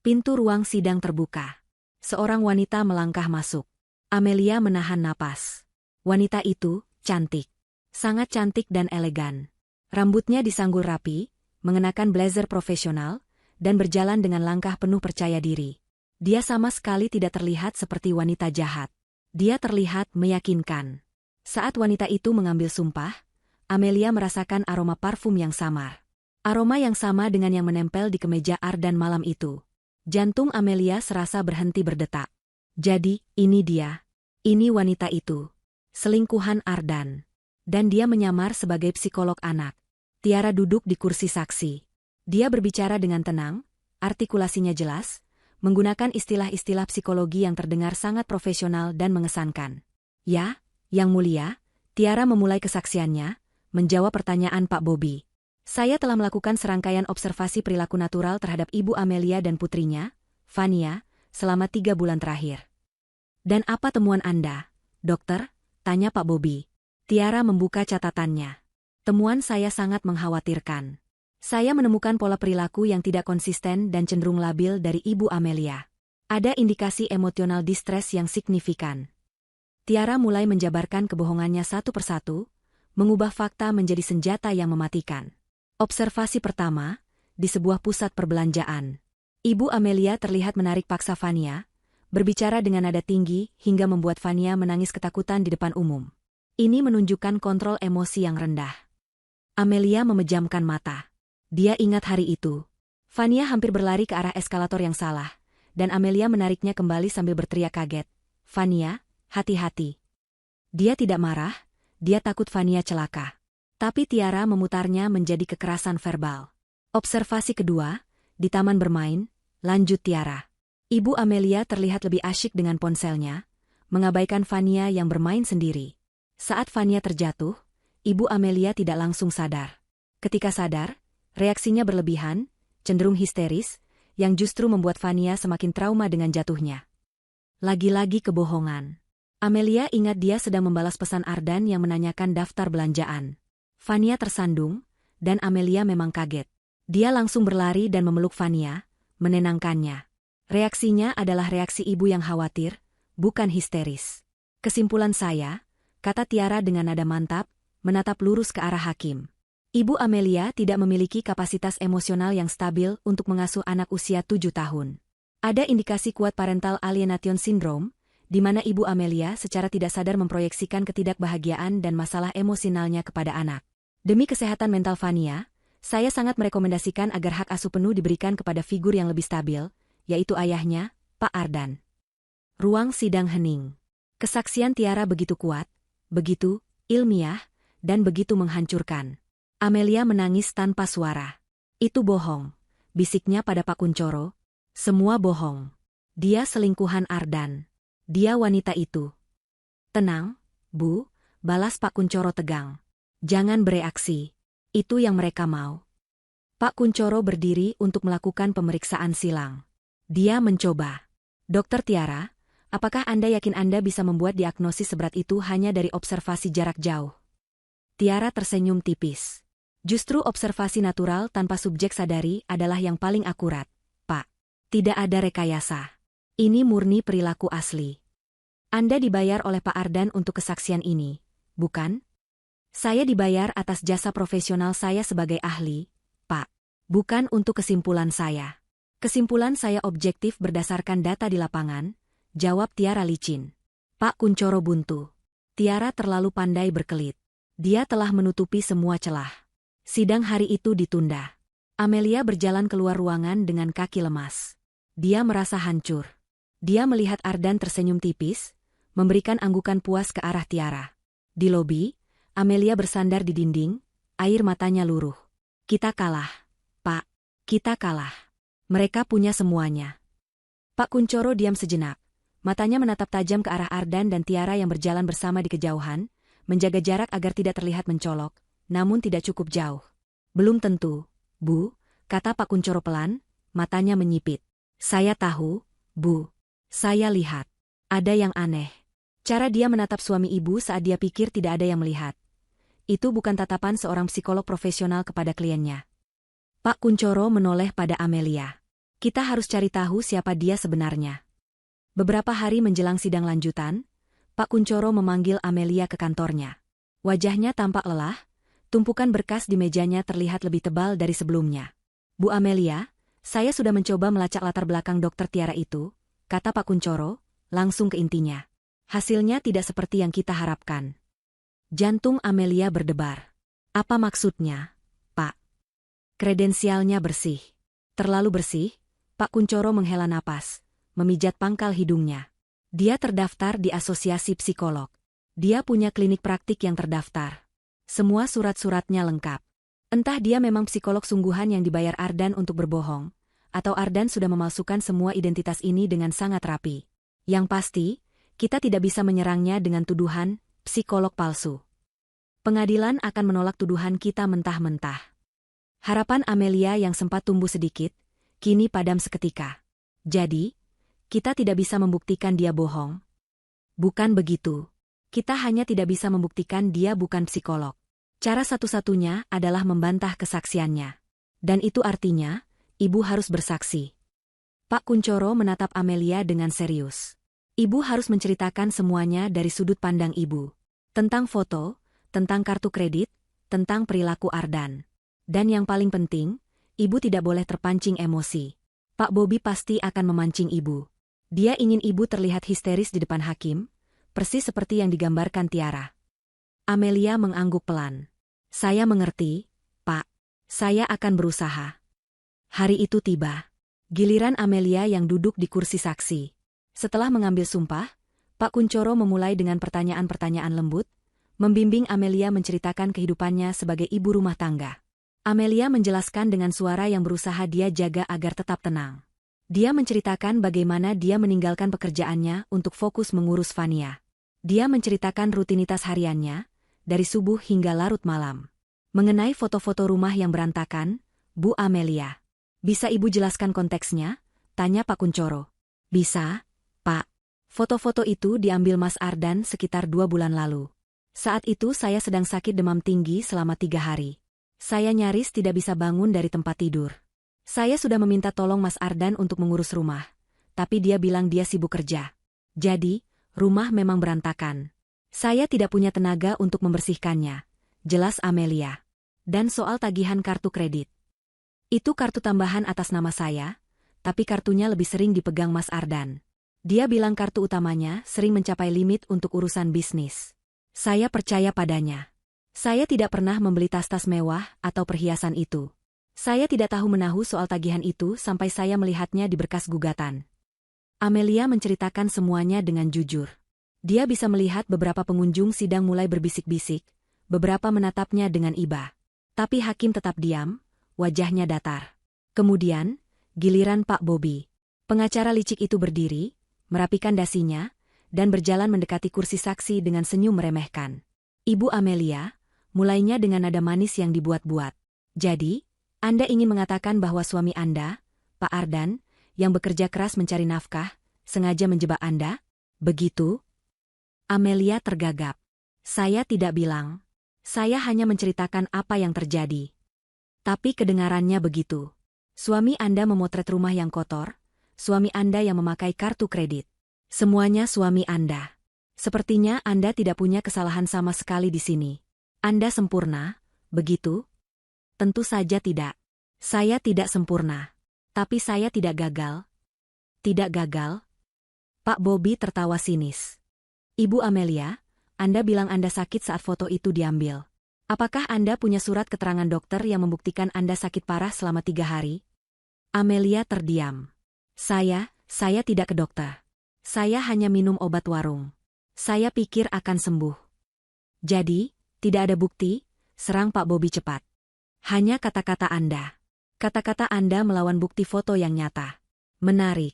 Pintu ruang sidang terbuka. Seorang wanita melangkah masuk. Amelia menahan napas. Wanita itu cantik. Sangat cantik dan elegan. Rambutnya disanggul rapi, mengenakan blazer profesional, dan berjalan dengan langkah penuh percaya diri. Dia sama sekali tidak terlihat seperti wanita jahat. Dia terlihat meyakinkan. Saat wanita itu mengambil sumpah, Amelia merasakan aroma parfum yang samar. Aroma yang sama dengan yang menempel di kemeja Ardan malam itu. Jantung Amelia serasa berhenti berdetak. Jadi, ini dia. Ini wanita itu. Selingkuhan Ardan. Dan dia menyamar sebagai psikolog anak. Tiara duduk di kursi saksi. Dia berbicara dengan tenang, artikulasinya jelas, menggunakan istilah-istilah psikologi yang terdengar sangat profesional dan mengesankan. Ya, Yang Mulia, Tiara memulai kesaksiannya, menjawab pertanyaan Pak Bobby. Saya telah melakukan serangkaian observasi perilaku natural terhadap Ibu Amelia dan putrinya, Fania, selama 3 bulan terakhir. Dan apa temuan Anda, dokter? Tanya Pak Bobby. Tiara membuka catatannya. Temuan saya sangat mengkhawatirkan. Saya menemukan pola perilaku yang tidak konsisten dan cenderung labil dari Ibu Amelia. Ada indikasi emosional distres yang signifikan. Tiara mulai menjabarkan kebohongannya satu persatu, mengubah fakta menjadi senjata yang mematikan. Observasi pertama, di sebuah pusat perbelanjaan. Ibu Amelia terlihat menarik paksa Fania, berbicara dengan nada tinggi hingga membuat Fania menangis ketakutan di depan umum. Ini menunjukkan kontrol emosi yang rendah. Amelia memejamkan mata. Dia ingat hari itu. Fania hampir berlari ke arah eskalator yang salah, dan Amelia menariknya kembali sambil berteriak kaget. Fania, hati-hati. Dia tidak marah, dia takut Fania celaka. Tapi Tiara memutarnya menjadi kekerasan verbal. Observasi kedua, di taman bermain, lanjut Tiara. Ibu Amelia terlihat lebih asyik dengan ponselnya, mengabaikan Fania yang bermain sendiri. Saat Fania terjatuh, Ibu Amelia tidak langsung sadar. Ketika sadar, reaksinya berlebihan, cenderung histeris, yang justru membuat Fania semakin trauma dengan jatuhnya. Lagi-lagi kebohongan. Amelia ingat dia sedang membalas pesan Ardan yang menanyakan daftar belanjaan. Fania tersandung, dan Amelia memang kaget. Dia langsung berlari dan memeluk Fania, menenangkannya. Reaksinya adalah reaksi ibu yang khawatir, bukan histeris. Kesimpulan saya, kata Tiara dengan nada mantap, menatap lurus ke arah hakim. Ibu Amelia tidak memiliki kapasitas emosional yang stabil untuk mengasuh anak usia 7 tahun. Ada indikasi kuat parental alienation syndrome, di mana Ibu Amelia secara tidak sadar memproyeksikan ketidakbahagiaan dan masalah emosionalnya kepada anak. Demi kesehatan mental Fania, saya sangat merekomendasikan agar hak asuh penuh diberikan kepada figur yang lebih stabil, yaitu ayahnya, Pak Ardan. Ruang sidang hening. Kesaksian Tiara begitu kuat, begitu ilmiah, dan begitu menghancurkan. Amelia menangis tanpa suara. Itu bohong, bisiknya pada Pak Kuncoro. Semua bohong. Dia selingkuhan Ardan. Dia wanita itu. Tenang, Bu, balas Pak Kuncoro tegang. Jangan bereaksi. Itu yang mereka mau. Pak Kuncoro berdiri untuk melakukan pemeriksaan silang. Dia mencoba. Dokter Tiara, apakah Anda yakin Anda bisa membuat diagnosis seberat itu hanya dari observasi jarak jauh? Tiara tersenyum tipis. Justru observasi natural tanpa subjek sadari adalah yang paling akurat, Pak. Tidak ada rekayasa. Ini murni perilaku asli. Anda dibayar oleh Pak Ardan untuk kesaksian ini, bukan? Saya dibayar atas jasa profesional saya sebagai ahli, Pak. Bukan untuk kesimpulan saya. Kesimpulan saya objektif berdasarkan data di lapangan, jawab Tiara licin. Pak Kuncoro buntu. Tiara terlalu pandai berkelit. Dia telah menutupi semua celah. Sidang hari itu ditunda. Amelia berjalan keluar ruangan dengan kaki lemas. Dia merasa hancur. Dia melihat Ardan tersenyum tipis, memberikan anggukan puas ke arah Tiara. Di lobi, Amelia bersandar di dinding, air matanya luruh. Kita kalah, Pak. Kita kalah. Mereka punya semuanya. Pak Kuncoro diam sejenak. Matanya menatap tajam ke arah Ardan dan Tiara yang berjalan bersama di kejauhan, menjaga jarak agar tidak terlihat mencolok, namun tidak cukup jauh. Belum tentu, Bu, kata Pak Kuncoro pelan, matanya menyipit. Saya tahu, Bu. Saya lihat. Ada yang aneh. Cara dia menatap suami ibu saat dia pikir tidak ada yang melihat. Itu bukan tatapan seorang psikolog profesional kepada kliennya. Pak Kuncoro menoleh pada Amelia. Kita harus cari tahu siapa dia sebenarnya. Beberapa hari menjelang sidang lanjutan, Pak Kuncoro memanggil Amelia ke kantornya. Wajahnya tampak lelah, tumpukan berkas di mejanya terlihat lebih tebal dari sebelumnya. Bu Amelia, saya sudah mencoba melacak latar belakang Dokter Tiara itu, kata Pak Kuncoro, langsung ke intinya. Hasilnya tidak seperti yang kita harapkan. Jantung Amelia berdebar. Apa maksudnya, Pak? Kredensialnya bersih. Terlalu bersih, Pak Kuncoro menghela napas, memijat pangkal hidungnya. Dia terdaftar di Asosiasi Psikolog. Dia punya klinik praktik yang terdaftar. Semua surat-suratnya lengkap. Entah dia memang psikolog sungguhan yang dibayar Ardan untuk berbohong, atau Ardan sudah memalsukan semua identitas ini dengan sangat rapi. Yang pasti, kita tidak bisa menyerangnya dengan tuduhan psikolog palsu. Pengadilan akan menolak tuduhan kita mentah-mentah. Harapan Amelia yang sempat tumbuh sedikit, kini padam seketika. Jadi, kita tidak bisa membuktikan dia bohong. Bukan begitu. Kita hanya tidak bisa membuktikan dia bukan psikolog. Cara satu-satunya adalah membantah kesaksiannya. Dan itu artinya, ibu harus bersaksi. Pak Kuncoro menatap Amelia dengan serius. Ibu harus menceritakan semuanya dari sudut pandang ibu. Tentang foto, tentang kartu kredit, tentang perilaku Ardan. Dan yang paling penting, ibu tidak boleh terpancing emosi. Pak Bobi pasti akan memancing ibu. Dia ingin ibu terlihat histeris di depan hakim, persis seperti yang digambarkan Tiara. Amelia mengangguk pelan. Saya mengerti, Pak. Saya akan berusaha. Hari itu tiba. Giliran Amelia yang duduk di kursi saksi. Setelah mengambil sumpah, Pak Kuncoro memulai dengan pertanyaan-pertanyaan lembut, membimbing Amelia menceritakan kehidupannya sebagai ibu rumah tangga. Amelia menjelaskan dengan suara yang berusaha dia jaga agar tetap tenang. Dia menceritakan bagaimana dia meninggalkan pekerjaannya untuk fokus mengurus Fania. Dia menceritakan rutinitas hariannya, dari subuh hingga larut malam. Mengenai foto-foto rumah yang berantakan, Bu Amelia. Bisa ibu jelaskan konteksnya? Tanya Pak Kuncoro. Bisa, Pak. Foto-foto itu diambil Mas Ardan sekitar 2 bulan lalu. Saat itu saya sedang sakit demam tinggi selama 3 hari. Saya nyaris tidak bisa bangun dari tempat tidur. Saya sudah meminta tolong Mas Ardan untuk mengurus rumah, tapi dia bilang dia sibuk kerja. Jadi, rumah memang berantakan. Saya tidak punya tenaga untuk membersihkannya, jelas Amelia. Dan soal tagihan kartu kredit. Itu kartu tambahan atas nama saya, tapi kartunya lebih sering dipegang Mas Ardan. Dia bilang kartu utamanya sering mencapai limit untuk urusan bisnis. Saya percaya padanya. Saya tidak pernah membeli tas-tas mewah atau perhiasan itu. Saya tidak tahu menahu soal tagihan itu sampai saya melihatnya di berkas gugatan. Amelia menceritakan semuanya dengan jujur. Dia bisa melihat beberapa pengunjung sidang mulai berbisik-bisik, beberapa menatapnya dengan iba. Tapi hakim tetap diam, wajahnya datar. Kemudian, giliran Pak Bobi. Pengacara licik itu berdiri, merapikan dasinya, dan berjalan mendekati kursi saksi dengan senyum meremehkan. Ibu Amelia, mulainya dengan nada manis yang dibuat-buat. Jadi, Anda ingin mengatakan bahwa suami Anda, Pak Ardan, yang bekerja keras mencari nafkah, sengaja menjebak Anda? Begitu? Amelia tergagap. Saya tidak bilang. Saya hanya menceritakan apa yang terjadi. Tapi kedengarannya begitu. Suami Anda memotret rumah yang kotor, suami Anda yang memakai kartu kredit. Semuanya suami Anda. Sepertinya Anda tidak punya kesalahan sama sekali di sini. Anda sempurna, begitu? Tentu saja tidak. Saya tidak sempurna. Tapi saya tidak gagal. Tidak gagal? Pak Bobi tertawa sinis. Ibu Amelia, Anda bilang Anda sakit saat foto itu diambil. Apakah Anda punya surat keterangan dokter yang membuktikan Anda sakit parah selama 3 hari? Amelia terdiam. Saya tidak ke dokter. Saya hanya minum obat warung. Saya pikir akan sembuh. Jadi, tidak ada bukti, serang Pak Bobi cepat. Hanya kata-kata Anda. Kata-kata Anda melawan bukti foto yang nyata. Menarik.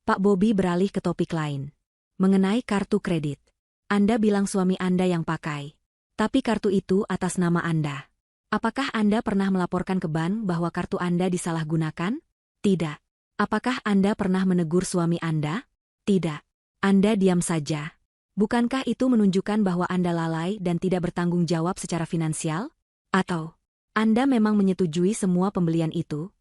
Pak Bobi beralih ke topik lain. Mengenai kartu kredit. Anda bilang suami Anda yang pakai. Tapi kartu itu atas nama Anda. Apakah Anda pernah melaporkan ke bank bahwa kartu Anda disalahgunakan? Tidak. Apakah Anda pernah menegur suami Anda? Tidak. Anda diam saja. Bukankah itu menunjukkan bahwa Anda lalai dan tidak bertanggung jawab secara finansial? Atau Anda memang menyetujui semua pembelian itu?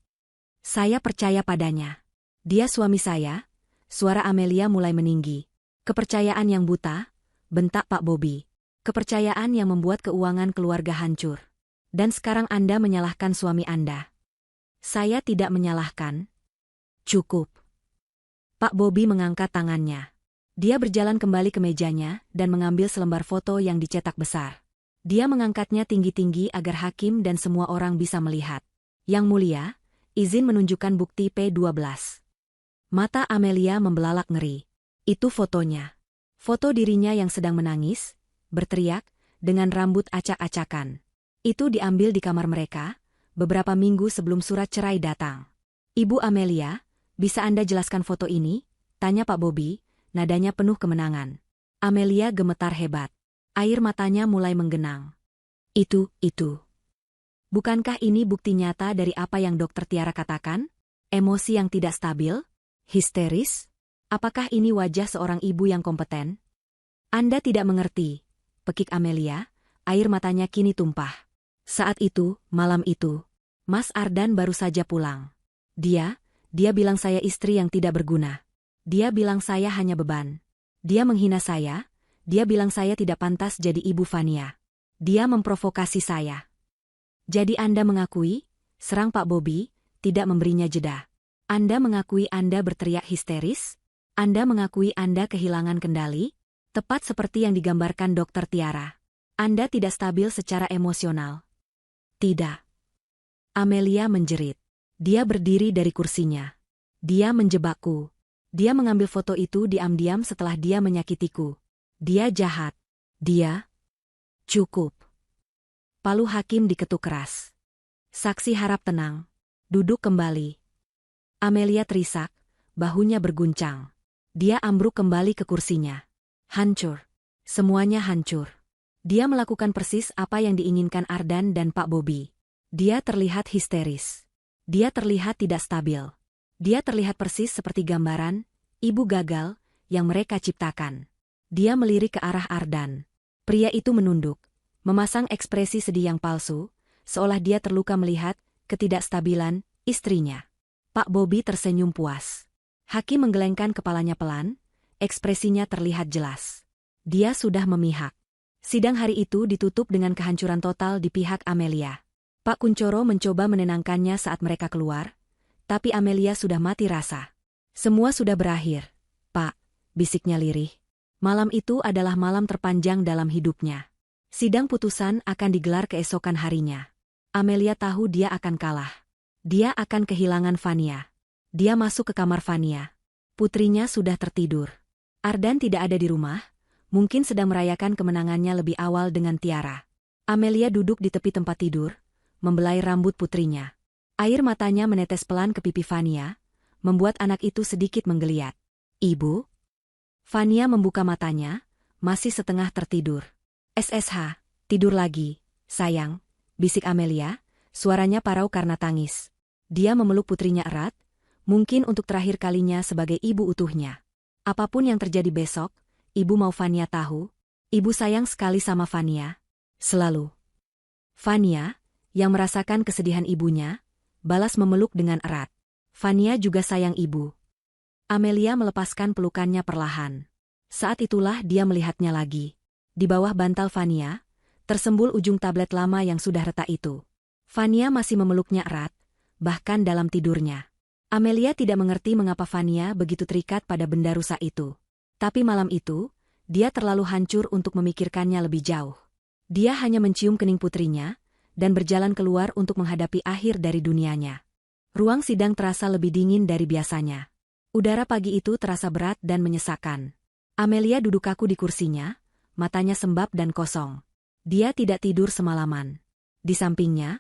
Saya percaya padanya. Dia suami saya. Suara Amelia mulai meninggi. Kepercayaan yang buta, bentak Pak Bobi. Kepercayaan yang membuat keuangan keluarga hancur. Dan sekarang Anda menyalahkan suami Anda. Saya tidak menyalahkan. Cukup. Pak Bobi mengangkat tangannya. Dia berjalan kembali ke mejanya dan mengambil selembar foto yang dicetak besar. Dia mengangkatnya tinggi-tinggi agar hakim dan semua orang bisa melihat. Yang mulia, izin menunjukkan bukti P12. Mata Amelia membelalak ngeri. Itu fotonya. Foto dirinya yang sedang menangis, berteriak, dengan rambut acak-acakan. Itu diambil di kamar mereka, beberapa minggu sebelum surat cerai datang. Ibu Amelia, bisa Anda jelaskan foto ini? Tanya Pak Bobi, nadanya penuh kemenangan. Amelia gemetar hebat. Air matanya mulai menggenang. Itu. Bukankah ini bukti nyata dari apa yang Dokter Tiara katakan? Emosi yang tidak stabil? Histeris? Apakah ini wajah seorang ibu yang kompeten? Anda tidak mengerti, pekik Amelia, air matanya kini tumpah. Saat itu, malam itu, Mas Ardan baru saja pulang. Dia bilang saya istri yang tidak berguna. Dia bilang saya hanya beban. Dia menghina saya, dia bilang saya tidak pantas jadi ibu Fania. Dia memprovokasi saya. Jadi Anda mengakui, serang Pak Bobby, tidak memberinya jeda. Anda mengakui Anda berteriak histeris? Anda mengakui Anda kehilangan kendali? Tepat seperti yang digambarkan Dokter Tiara. Anda tidak stabil secara emosional. Tidak. Amelia menjerit. Dia berdiri dari kursinya. Dia menjebakku. Dia mengambil foto itu diam-diam setelah dia menyakitiku. Dia jahat. Dia... Cukup. Palu hakim diketuk keras. Saksi harap tenang. Duduk kembali. Amelia terisak, bahunya berguncang. Dia ambruk kembali ke kursinya. Hancur. Semuanya hancur. Dia melakukan persis apa yang diinginkan Ardan dan Pak Bobby. Dia terlihat histeris. Dia terlihat tidak stabil. Dia terlihat persis seperti gambaran ibu gagal yang mereka ciptakan. Dia melirik ke arah Ardan. Pria itu menunduk, memasang ekspresi sedih yang palsu, seolah dia terluka melihat ketidakstabilan istrinya. Pak Bobby tersenyum puas. Hakim menggelengkan kepalanya pelan, ekspresinya terlihat jelas. Dia sudah memihak. Sidang hari itu ditutup dengan kehancuran total di pihak Amelia. Pak Kuncoro mencoba menenangkannya saat mereka keluar, tapi Amelia sudah mati rasa. Semua sudah berakhir, Pak, bisiknya lirih. Malam itu adalah malam terpanjang dalam hidupnya. Sidang putusan akan digelar keesokan harinya. Amelia tahu dia akan kalah. Dia akan kehilangan Vania. Dia masuk ke kamar Vania. Putrinya sudah tertidur. Ardan tidak ada di rumah, mungkin sedang merayakan kemenangannya lebih awal dengan Tiara. Amelia duduk di tepi tempat tidur, membelai rambut putrinya. Air matanya menetes pelan ke pipi Vania, membuat anak itu sedikit menggeliat. Ibu? Vania membuka matanya, masih setengah tertidur. SSH, tidur lagi, sayang, bisik Amelia, suaranya parau karena tangis. Dia memeluk putrinya erat, mungkin untuk terakhir kalinya sebagai ibu utuhnya. Apapun yang terjadi besok, ibu mau Vania tahu, ibu sayang sekali sama Vania. Selalu. Vania, yang merasakan kesedihan ibunya, balas memeluk dengan erat. Vania juga sayang ibu. Amelia melepaskan pelukannya perlahan. Saat itulah dia melihatnya lagi. Di bawah bantal Vania, tersembul ujung tablet lama yang sudah retak itu. Vania masih memeluknya erat, bahkan dalam tidurnya. Amelia tidak mengerti mengapa Vania begitu terikat pada benda rusak itu. Tapi malam itu, dia terlalu hancur untuk memikirkannya lebih jauh. Dia hanya mencium kening putrinya, dan berjalan keluar untuk menghadapi akhir dari dunianya. Ruang sidang terasa lebih dingin dari biasanya. Udara pagi itu terasa berat dan menyesakkan. Amelia duduk kaku di kursinya, matanya sembab dan kosong. Dia tidak tidur semalaman. Di sampingnya,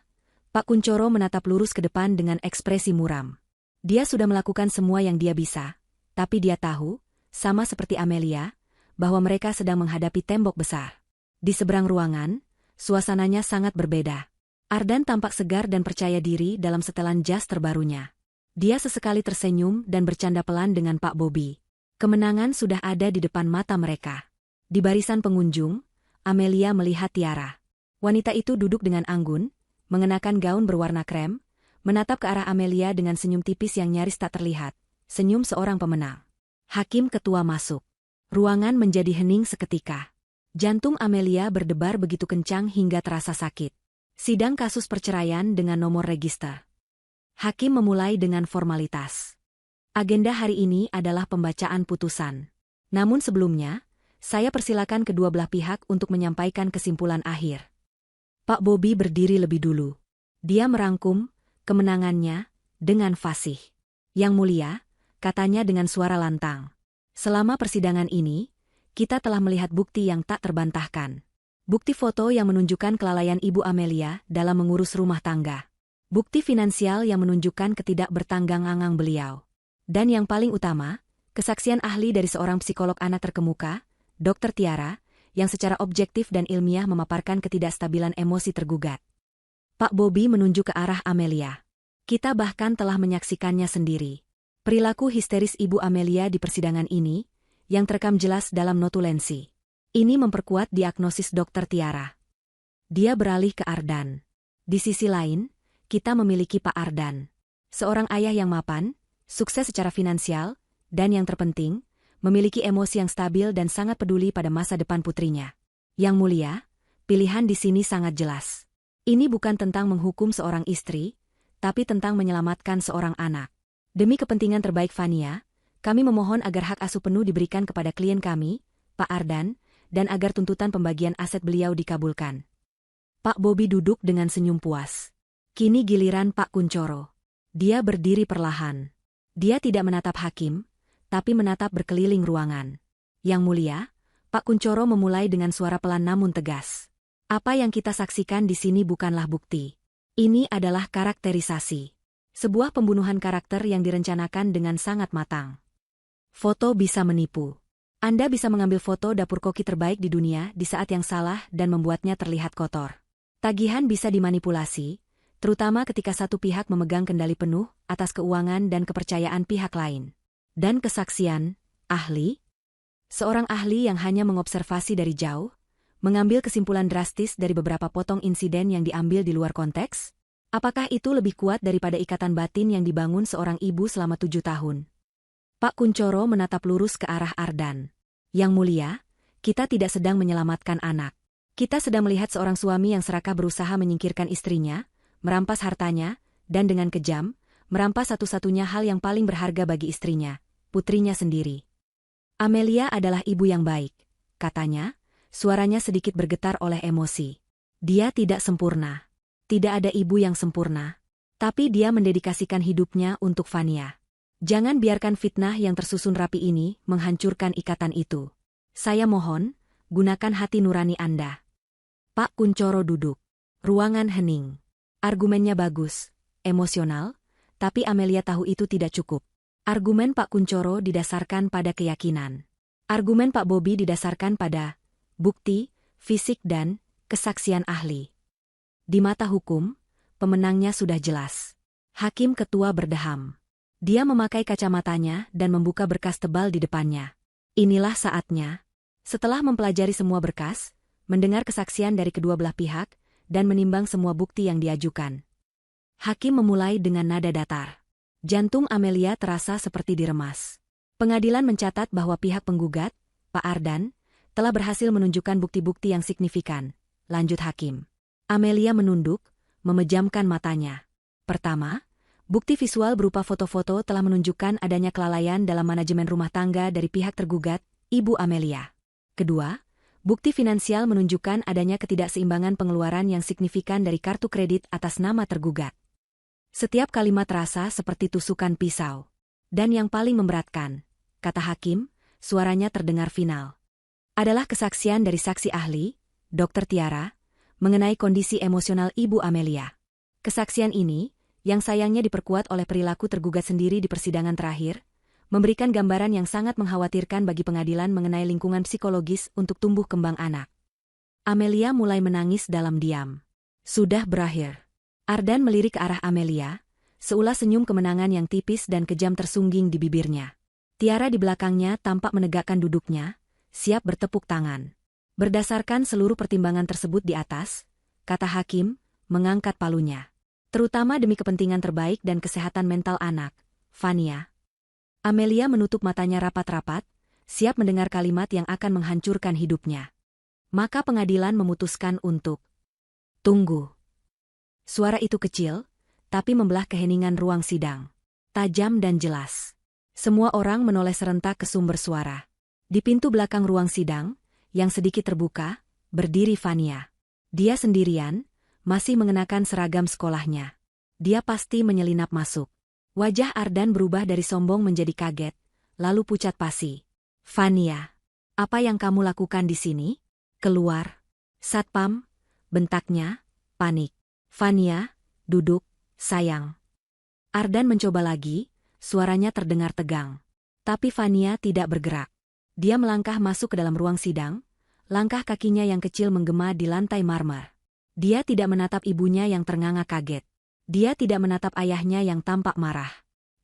Pak Kuncoro menatap lurus ke depan dengan ekspresi muram. Dia sudah melakukan semua yang dia bisa, tapi dia tahu, sama seperti Amelia, bahwa mereka sedang menghadapi tembok besar. Di seberang ruangan, suasananya sangat berbeda. Ardan tampak segar dan percaya diri dalam setelan jas terbarunya. Dia sesekali tersenyum dan bercanda pelan dengan Pak Bobby. Kemenangan sudah ada di depan mata mereka. Di barisan pengunjung, Amelia melihat Tiara. Wanita itu duduk dengan anggun, mengenakan gaun berwarna krem, menatap ke arah Amelia dengan senyum tipis yang nyaris tak terlihat, senyum seorang pemenang. Hakim ketua masuk. Ruangan menjadi hening seketika. Jantung Amelia berdebar begitu kencang hingga terasa sakit. Sidang kasus perceraian dengan nomor register. Hakim memulai dengan formalitas. Agenda hari ini adalah pembacaan putusan. Namun sebelumnya, saya persilakan kedua belah pihak untuk menyampaikan kesimpulan akhir. Pak Bobby berdiri lebih dulu. Dia merangkum kemenangannya dengan fasih. Yang mulia, katanya dengan suara lantang. Selama persidangan ini, kita telah melihat bukti yang tak terbantahkan. Bukti foto yang menunjukkan kelalaian Ibu Amelia dalam mengurus rumah tangga. Bukti finansial yang menunjukkan ketidakbertanggang-angang beliau. Dan yang paling utama, kesaksian ahli dari seorang psikolog anak terkemuka, Dr. Tiara, yang secara objektif dan ilmiah memaparkan ketidakstabilan emosi tergugat. Pak Bobby menunjuk ke arah Amelia. Kita bahkan telah menyaksikannya sendiri. Perilaku histeris Ibu Amelia di persidangan ini, yang terekam jelas dalam notulensi. Ini memperkuat diagnosis Dr. Tiara. Dia beralih ke Ardan. Di sisi lain, kita memiliki Pak Ardan. Seorang ayah yang mapan, sukses secara finansial, dan yang terpenting, memiliki emosi yang stabil dan sangat peduli pada masa depan putrinya. Yang mulia, pilihan di sini sangat jelas. Ini bukan tentang menghukum seorang istri, tapi tentang menyelamatkan seorang anak. Demi kepentingan terbaik Fania, kami memohon agar hak asuh penuh diberikan kepada klien kami, Pak Ardan, dan agar tuntutan pembagian aset beliau dikabulkan. Pak Bobi duduk dengan senyum puas. Kini giliran Pak Kuncoro. Dia berdiri perlahan. Dia tidak menatap hakim, tapi menatap berkeliling ruangan. Yang mulia, Pak Kuncoro memulai dengan suara pelan namun tegas. Apa yang kita saksikan di sini bukanlah bukti. Ini adalah karakterisasi. Sebuah pembunuhan karakter yang direncanakan dengan sangat matang. Foto bisa menipu. Anda bisa mengambil foto dapur koki terbaik di dunia di saat yang salah dan membuatnya terlihat kotor. Tagihan bisa dimanipulasi, terutama ketika satu pihak memegang kendali penuh atas keuangan dan kepercayaan pihak lain. Dan kesaksian, ahli? Seorang ahli yang hanya mengobservasi dari jauh, mengambil kesimpulan drastis dari beberapa potong insiden yang diambil di luar konteks? Apakah itu lebih kuat daripada ikatan batin yang dibangun seorang ibu selama 7 tahun? Pak Kuncoro menatap lurus ke arah Ardan. Yang mulia, kita tidak sedang menyelamatkan anak. Kita sedang melihat seorang suami yang serakah berusaha menyingkirkan istrinya, merampas hartanya, dan dengan kejam, merampas satu-satunya hal yang paling berharga bagi istrinya, putrinya sendiri. Amelia adalah ibu yang baik, katanya. Suaranya sedikit bergetar oleh emosi. Dia tidak sempurna. Tidak ada ibu yang sempurna. Tapi dia mendedikasikan hidupnya untuk Fania. Jangan biarkan fitnah yang tersusun rapi ini menghancurkan ikatan itu. Saya mohon, gunakan hati nurani Anda. Pak Kuncoro duduk. Ruangan hening. Argumennya bagus, emosional, tapi Amelia tahu itu tidak cukup. Argumen Pak Kuncoro didasarkan pada keyakinan. Argumen Pak Bobi didasarkan pada bukti, fisik dan kesaksian ahli. Di mata hukum, pemenangnya sudah jelas. Hakim ketua berdeham. Dia memakai kacamatanya dan membuka berkas tebal di depannya. Inilah saatnya. Setelah mempelajari semua berkas, mendengar kesaksian dari kedua belah pihak, dan menimbang semua bukti yang diajukan. Hakim memulai dengan nada datar. Jantung Amelia terasa seperti diremas. Pengadilan mencatat bahwa pihak penggugat, Pak Ardan, telah berhasil menunjukkan bukti-bukti yang signifikan. Lanjut Hakim. Amelia menunduk, memejamkan matanya. Pertama, bukti visual berupa foto-foto telah menunjukkan adanya kelalaian dalam manajemen rumah tangga dari pihak tergugat, Ibu Amelia. Kedua, bukti finansial menunjukkan adanya ketidakseimbangan pengeluaran yang signifikan dari kartu kredit atas nama tergugat. Setiap kalimat terasa seperti tusukan pisau. Dan yang paling memberatkan, kata Hakim, suaranya terdengar final, adalah kesaksian dari saksi ahli, Dr. Tiara, mengenai kondisi emosional Ibu Amelia. Kesaksian ini, yang sayangnya diperkuat oleh perilaku tergugat sendiri di persidangan terakhir, memberikan gambaran yang sangat mengkhawatirkan bagi pengadilan mengenai lingkungan psikologis untuk tumbuh kembang anak. Amelia mulai menangis dalam diam. Sudah berakhir. Ardan melirik ke arah Amelia, seulas senyum kemenangan yang tipis dan kejam tersungging di bibirnya. Tiara di belakangnya tampak menegakkan duduknya, siap bertepuk tangan. Berdasarkan seluruh pertimbangan tersebut di atas, kata Hakim, mengangkat palunya. Terutama demi kepentingan terbaik dan kesehatan mental anak, Fania. Amelia menutup matanya rapat-rapat, siap mendengar kalimat yang akan menghancurkan hidupnya. Maka pengadilan memutuskan untuk tunggu. Suara itu kecil, tapi membelah keheningan ruang sidang. Tajam dan jelas. Semua orang menoleh serentak ke sumber suara. Di pintu belakang ruang sidang, yang sedikit terbuka, berdiri Fania. Dia sendirian, masih mengenakan seragam sekolahnya. Dia pasti menyelinap masuk. Wajah Ardan berubah dari sombong menjadi kaget, lalu pucat pasi. Fania, apa yang kamu lakukan di sini? Keluar. Satpam, bentaknya, panik. Fania, duduk, sayang. Ardan mencoba lagi, suaranya terdengar tegang. Tapi Fania tidak bergerak. Dia melangkah masuk ke dalam ruang sidang, langkah kakinya yang kecil menggema di lantai marmer. Dia tidak menatap ibunya yang ternganga kaget. Dia tidak menatap ayahnya yang tampak marah.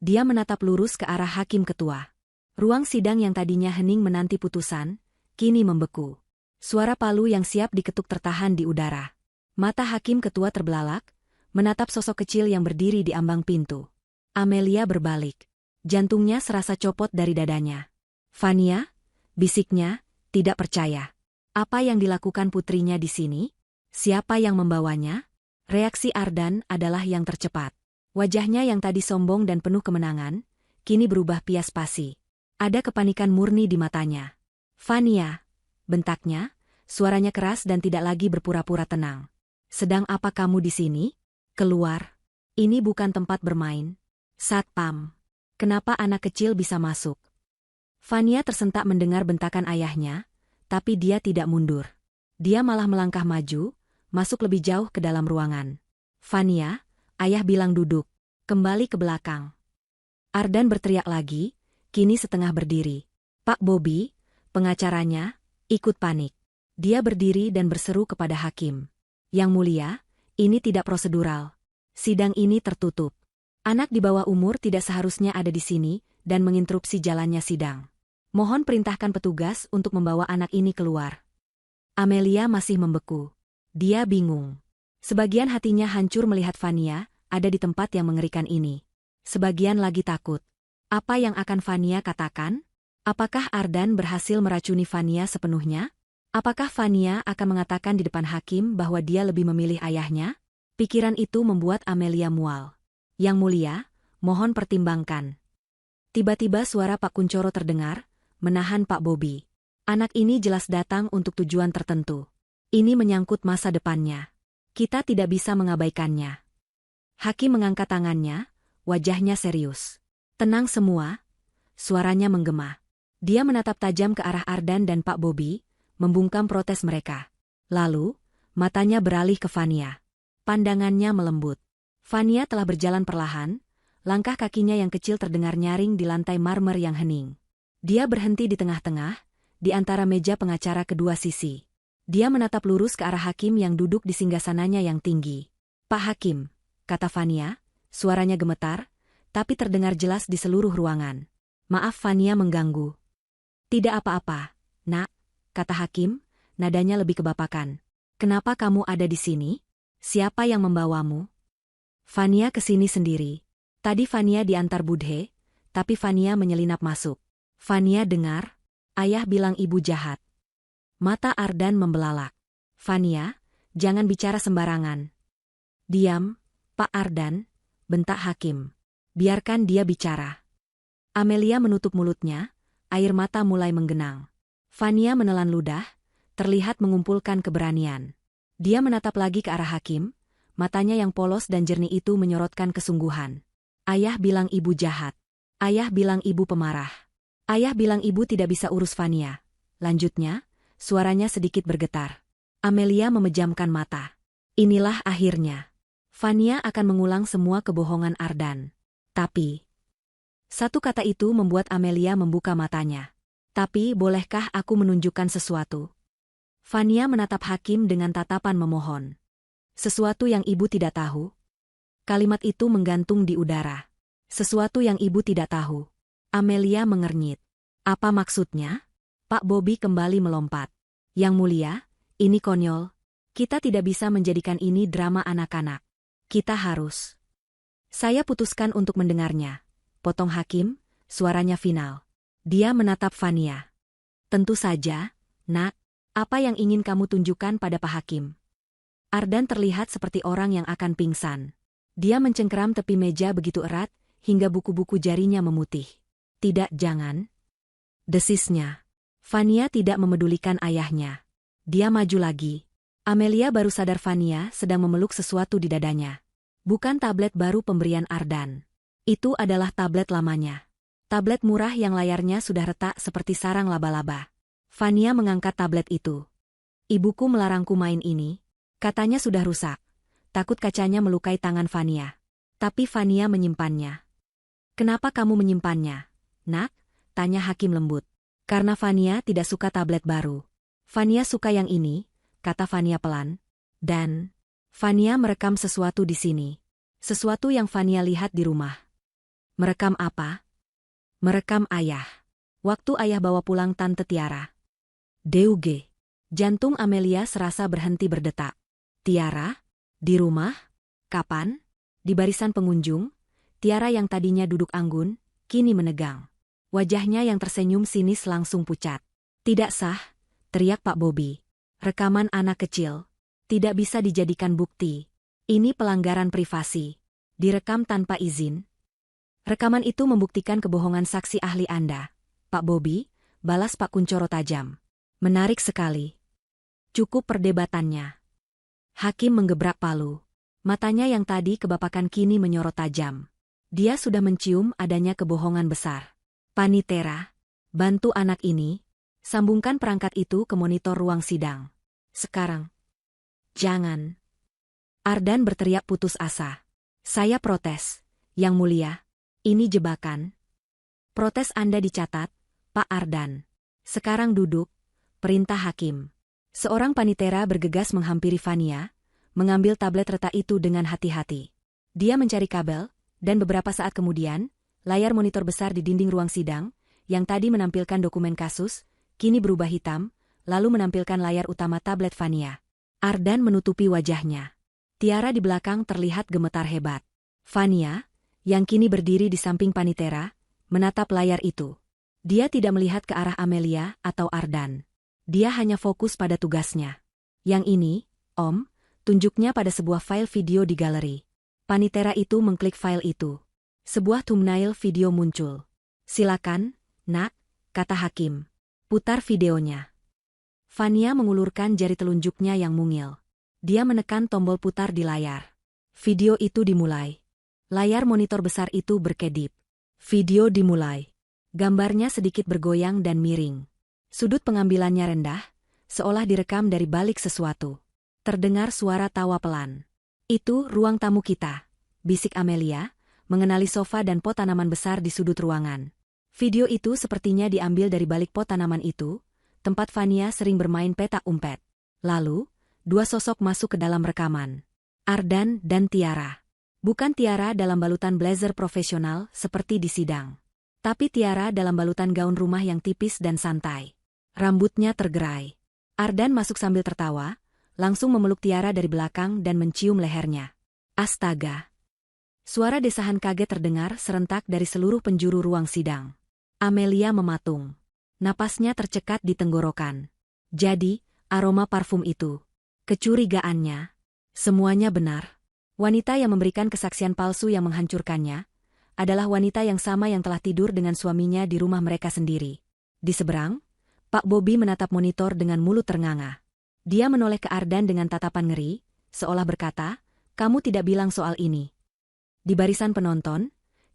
Dia menatap lurus ke arah hakim ketua. Ruang sidang yang tadinya hening menanti putusan, kini membeku. Suara palu yang siap diketuk tertahan di udara. Mata hakim ketua terbelalak, menatap sosok kecil yang berdiri di ambang pintu. Amelia berbalik. Jantungnya serasa copot dari dadanya. Fania, bisiknya, tidak percaya. Apa yang dilakukan putrinya di sini? Siapa yang membawanya? Reaksi Ardan adalah yang tercepat. Wajahnya yang tadi sombong dan penuh kemenangan, kini berubah pias pasi. Ada kepanikan murni di matanya. Fania, bentaknya, suaranya keras dan tidak lagi berpura-pura tenang. Sedang apa kamu di sini? Keluar. Ini bukan tempat bermain. Satpam. Kenapa anak kecil bisa masuk? Fania tersentak mendengar bentakan ayahnya, tapi dia tidak mundur. Dia malah melangkah maju, masuk lebih jauh ke dalam ruangan. Fania, ayah bilang duduk. Kembali ke belakang. Ardan berteriak lagi, kini setengah berdiri. Pak Bobby, pengacaranya, ikut panik. Dia berdiri dan berseru kepada hakim. Yang mulia, ini tidak prosedural. Sidang ini tertutup. Anak di bawah umur tidak seharusnya ada di sini dan menginterupsi jalannya sidang. Mohon perintahkan petugas untuk membawa anak ini keluar. Amelia masih membeku. Dia bingung. Sebagian hatinya hancur melihat Fania ada di tempat yang mengerikan ini. Sebagian lagi takut. Apa yang akan Fania katakan? Apakah Ardan berhasil meracuni Fania sepenuhnya? Apakah Fania akan mengatakan di depan hakim bahwa dia lebih memilih ayahnya? Pikiran itu membuat Amelia mual. Yang mulia, mohon pertimbangkan. Tiba-tiba suara Pak Kuncoro terdengar, menahan Pak Bobby. Anak ini jelas datang untuk tujuan tertentu. Ini menyangkut masa depannya. Kita tidak bisa mengabaikannya. Hakim mengangkat tangannya, wajahnya serius. Tenang semua, suaranya menggema. Dia menatap tajam ke arah Ardan dan Pak Bobby, membungkam protes mereka. Lalu, matanya beralih ke Fania. Pandangannya melembut. Fania telah berjalan perlahan, langkah kakinya yang kecil terdengar nyaring di lantai marmer yang hening. Dia berhenti di tengah-tengah, di antara meja pengacara kedua sisi. Dia menatap lurus ke arah hakim yang duduk di singgasananya yang tinggi. Pak Hakim, kata Fania, suaranya gemetar, tapi terdengar jelas di seluruh ruangan. Maaf Fania mengganggu. Tidak apa-apa, nak, kata hakim, nadanya lebih kebapakan. Kenapa kamu ada di sini? Siapa yang membawamu? Fania kesini sendiri. Tadi Fania diantar Budhe, tapi Fania menyelinap masuk. Fania dengar, ayah bilang ibu jahat. Mata Ardan membelalak. Fania, jangan bicara sembarangan. Diam, Pak Ardan, bentak hakim. Biarkan dia bicara. Amelia menutup mulutnya, air mata mulai menggenang. Fania menelan ludah, terlihat mengumpulkan keberanian. Dia menatap lagi ke arah hakim, matanya yang polos dan jernih itu menyorotkan kesungguhan. Ayah bilang ibu jahat. Ayah bilang ibu pemarah. Ayah bilang ibu tidak bisa urus Fania. Lanjutnya, suaranya sedikit bergetar. Amelia memejamkan mata. Inilah akhirnya. Fania akan mengulang semua kebohongan Ardan. Tapi, satu kata itu membuat Amelia membuka matanya. Tapi bolehkah aku menunjukkan sesuatu? Fania menatap hakim dengan tatapan memohon. Sesuatu yang ibu tidak tahu? Kalimat itu menggantung di udara. Sesuatu yang ibu tidak tahu. Amelia mengernyit. Apa maksudnya? Pak Bobby kembali melompat. Yang mulia, ini konyol. Kita tidak bisa menjadikan ini drama anak-anak. Kita harus. Saya putuskan untuk mendengarnya. Potong hakim, suaranya final. Dia menatap Fania. Tentu saja, nak, apa yang ingin kamu tunjukkan pada Pak Hakim? Ardan terlihat seperti orang yang akan pingsan. Dia mencengkeram tepi meja begitu erat, hingga buku-buku jarinya memutih. Tidak, jangan. Desisnya. Fania tidak memedulikan ayahnya. Dia maju lagi. Amelia baru sadar Fania sedang memeluk sesuatu di dadanya. Bukan tablet baru pemberian Ardan. Itu adalah tablet lamanya. Tablet murah yang layarnya sudah retak seperti sarang laba-laba. Fania mengangkat tablet itu. Ibuku melarangku main ini. Katanya sudah rusak. Takut kacanya melukai tangan Fania. Tapi Fania menyimpannya. Kenapa kamu menyimpannya, nak? Tanya hakim lembut. Karena Fania tidak suka tablet baru. Fania suka yang ini, kata Fania pelan. Dan Fania merekam sesuatu di sini. Sesuatu yang Fania lihat di rumah. Merekam apa? Merekam ayah. Waktu ayah bawa pulang Tante Tiara. Deuge. Jantung Amelia serasa berhenti berdetak. Tiara? Di rumah? Kapan? Di barisan pengunjung, Tiara yang tadinya duduk anggun, kini menegang. Wajahnya yang tersenyum sinis langsung pucat. Tidak sah, teriak Pak Bobi. Rekaman anak kecil. Tidak bisa dijadikan bukti. Ini pelanggaran privasi. Direkam tanpa izin. Rekaman itu membuktikan kebohongan saksi ahli Anda, Pak Bobi, balas Pak Kuncoro tajam. Menarik sekali. Cukup perdebatannya. Hakim menggebrak palu. Matanya yang tadi kebapakan kini menyorot tajam. Dia sudah mencium adanya kebohongan besar. Panitera, bantu anak ini. Sambungkan perangkat itu ke monitor ruang sidang. Sekarang. Jangan. Ardan berteriak putus asa. Saya protes. Yang mulia. Ini jebakan. Protes Anda dicatat, Pak Ardan. Sekarang duduk. Perintah hakim. Seorang panitera bergegas menghampiri Fania, mengambil tablet retak itu dengan hati-hati. Dia mencari kabel, dan beberapa saat kemudian, layar monitor besar di dinding ruang sidang, yang tadi menampilkan dokumen kasus, kini berubah hitam, lalu menampilkan layar utama tablet Fania. Ardan menutupi wajahnya. Tiara di belakang terlihat gemetar hebat. Fania, yang kini berdiri di samping panitera, menatap layar itu. Dia tidak melihat ke arah Amelia atau Ardan. Dia hanya fokus pada tugasnya. Yang ini, Om, tunjuknya pada sebuah file video di galeri. Panitera itu mengklik file itu. Sebuah thumbnail video muncul. Silakan, Nak, kata hakim. Putar videonya. Fania mengulurkan jari telunjuknya yang mungil. Dia menekan tombol putar di layar. Video itu dimulai. Layar monitor besar itu berkedip. Video dimulai. Gambarnya sedikit bergoyang dan miring. Sudut pengambilannya rendah, seolah direkam dari balik sesuatu. Terdengar suara tawa pelan. Itu ruang tamu kita, bisik Amelia, mengenali sofa dan pot tanaman besar di sudut ruangan. Video itu sepertinya diambil dari balik pot tanaman itu, tempat Fania sering bermain petak umpet. Lalu, dua sosok masuk ke dalam rekaman. Ardan dan Tiara. Bukan Tiara dalam balutan blazer profesional seperti di sidang. Tapi Tiara dalam balutan gaun rumah yang tipis dan santai. Rambutnya tergerai. Ardan masuk sambil tertawa, langsung memeluk Tiara dari belakang dan mencium lehernya. Astaga! Suara desahan kaget terdengar serentak dari seluruh penjuru ruang sidang. Amelia mematung. Napasnya tercekat di tenggorokan. Jadi, aroma parfum itu. Kecurigaannya. Semuanya benar. Wanita yang memberikan kesaksian palsu yang menghancurkannya adalah wanita yang sama yang telah tidur dengan suaminya di rumah mereka sendiri. Di seberang, Pak Bobi menatap monitor dengan mulut ternganga. Dia menoleh ke Ardan dengan tatapan ngeri, seolah berkata, "Kamu tidak bilang soal ini." Di barisan penonton,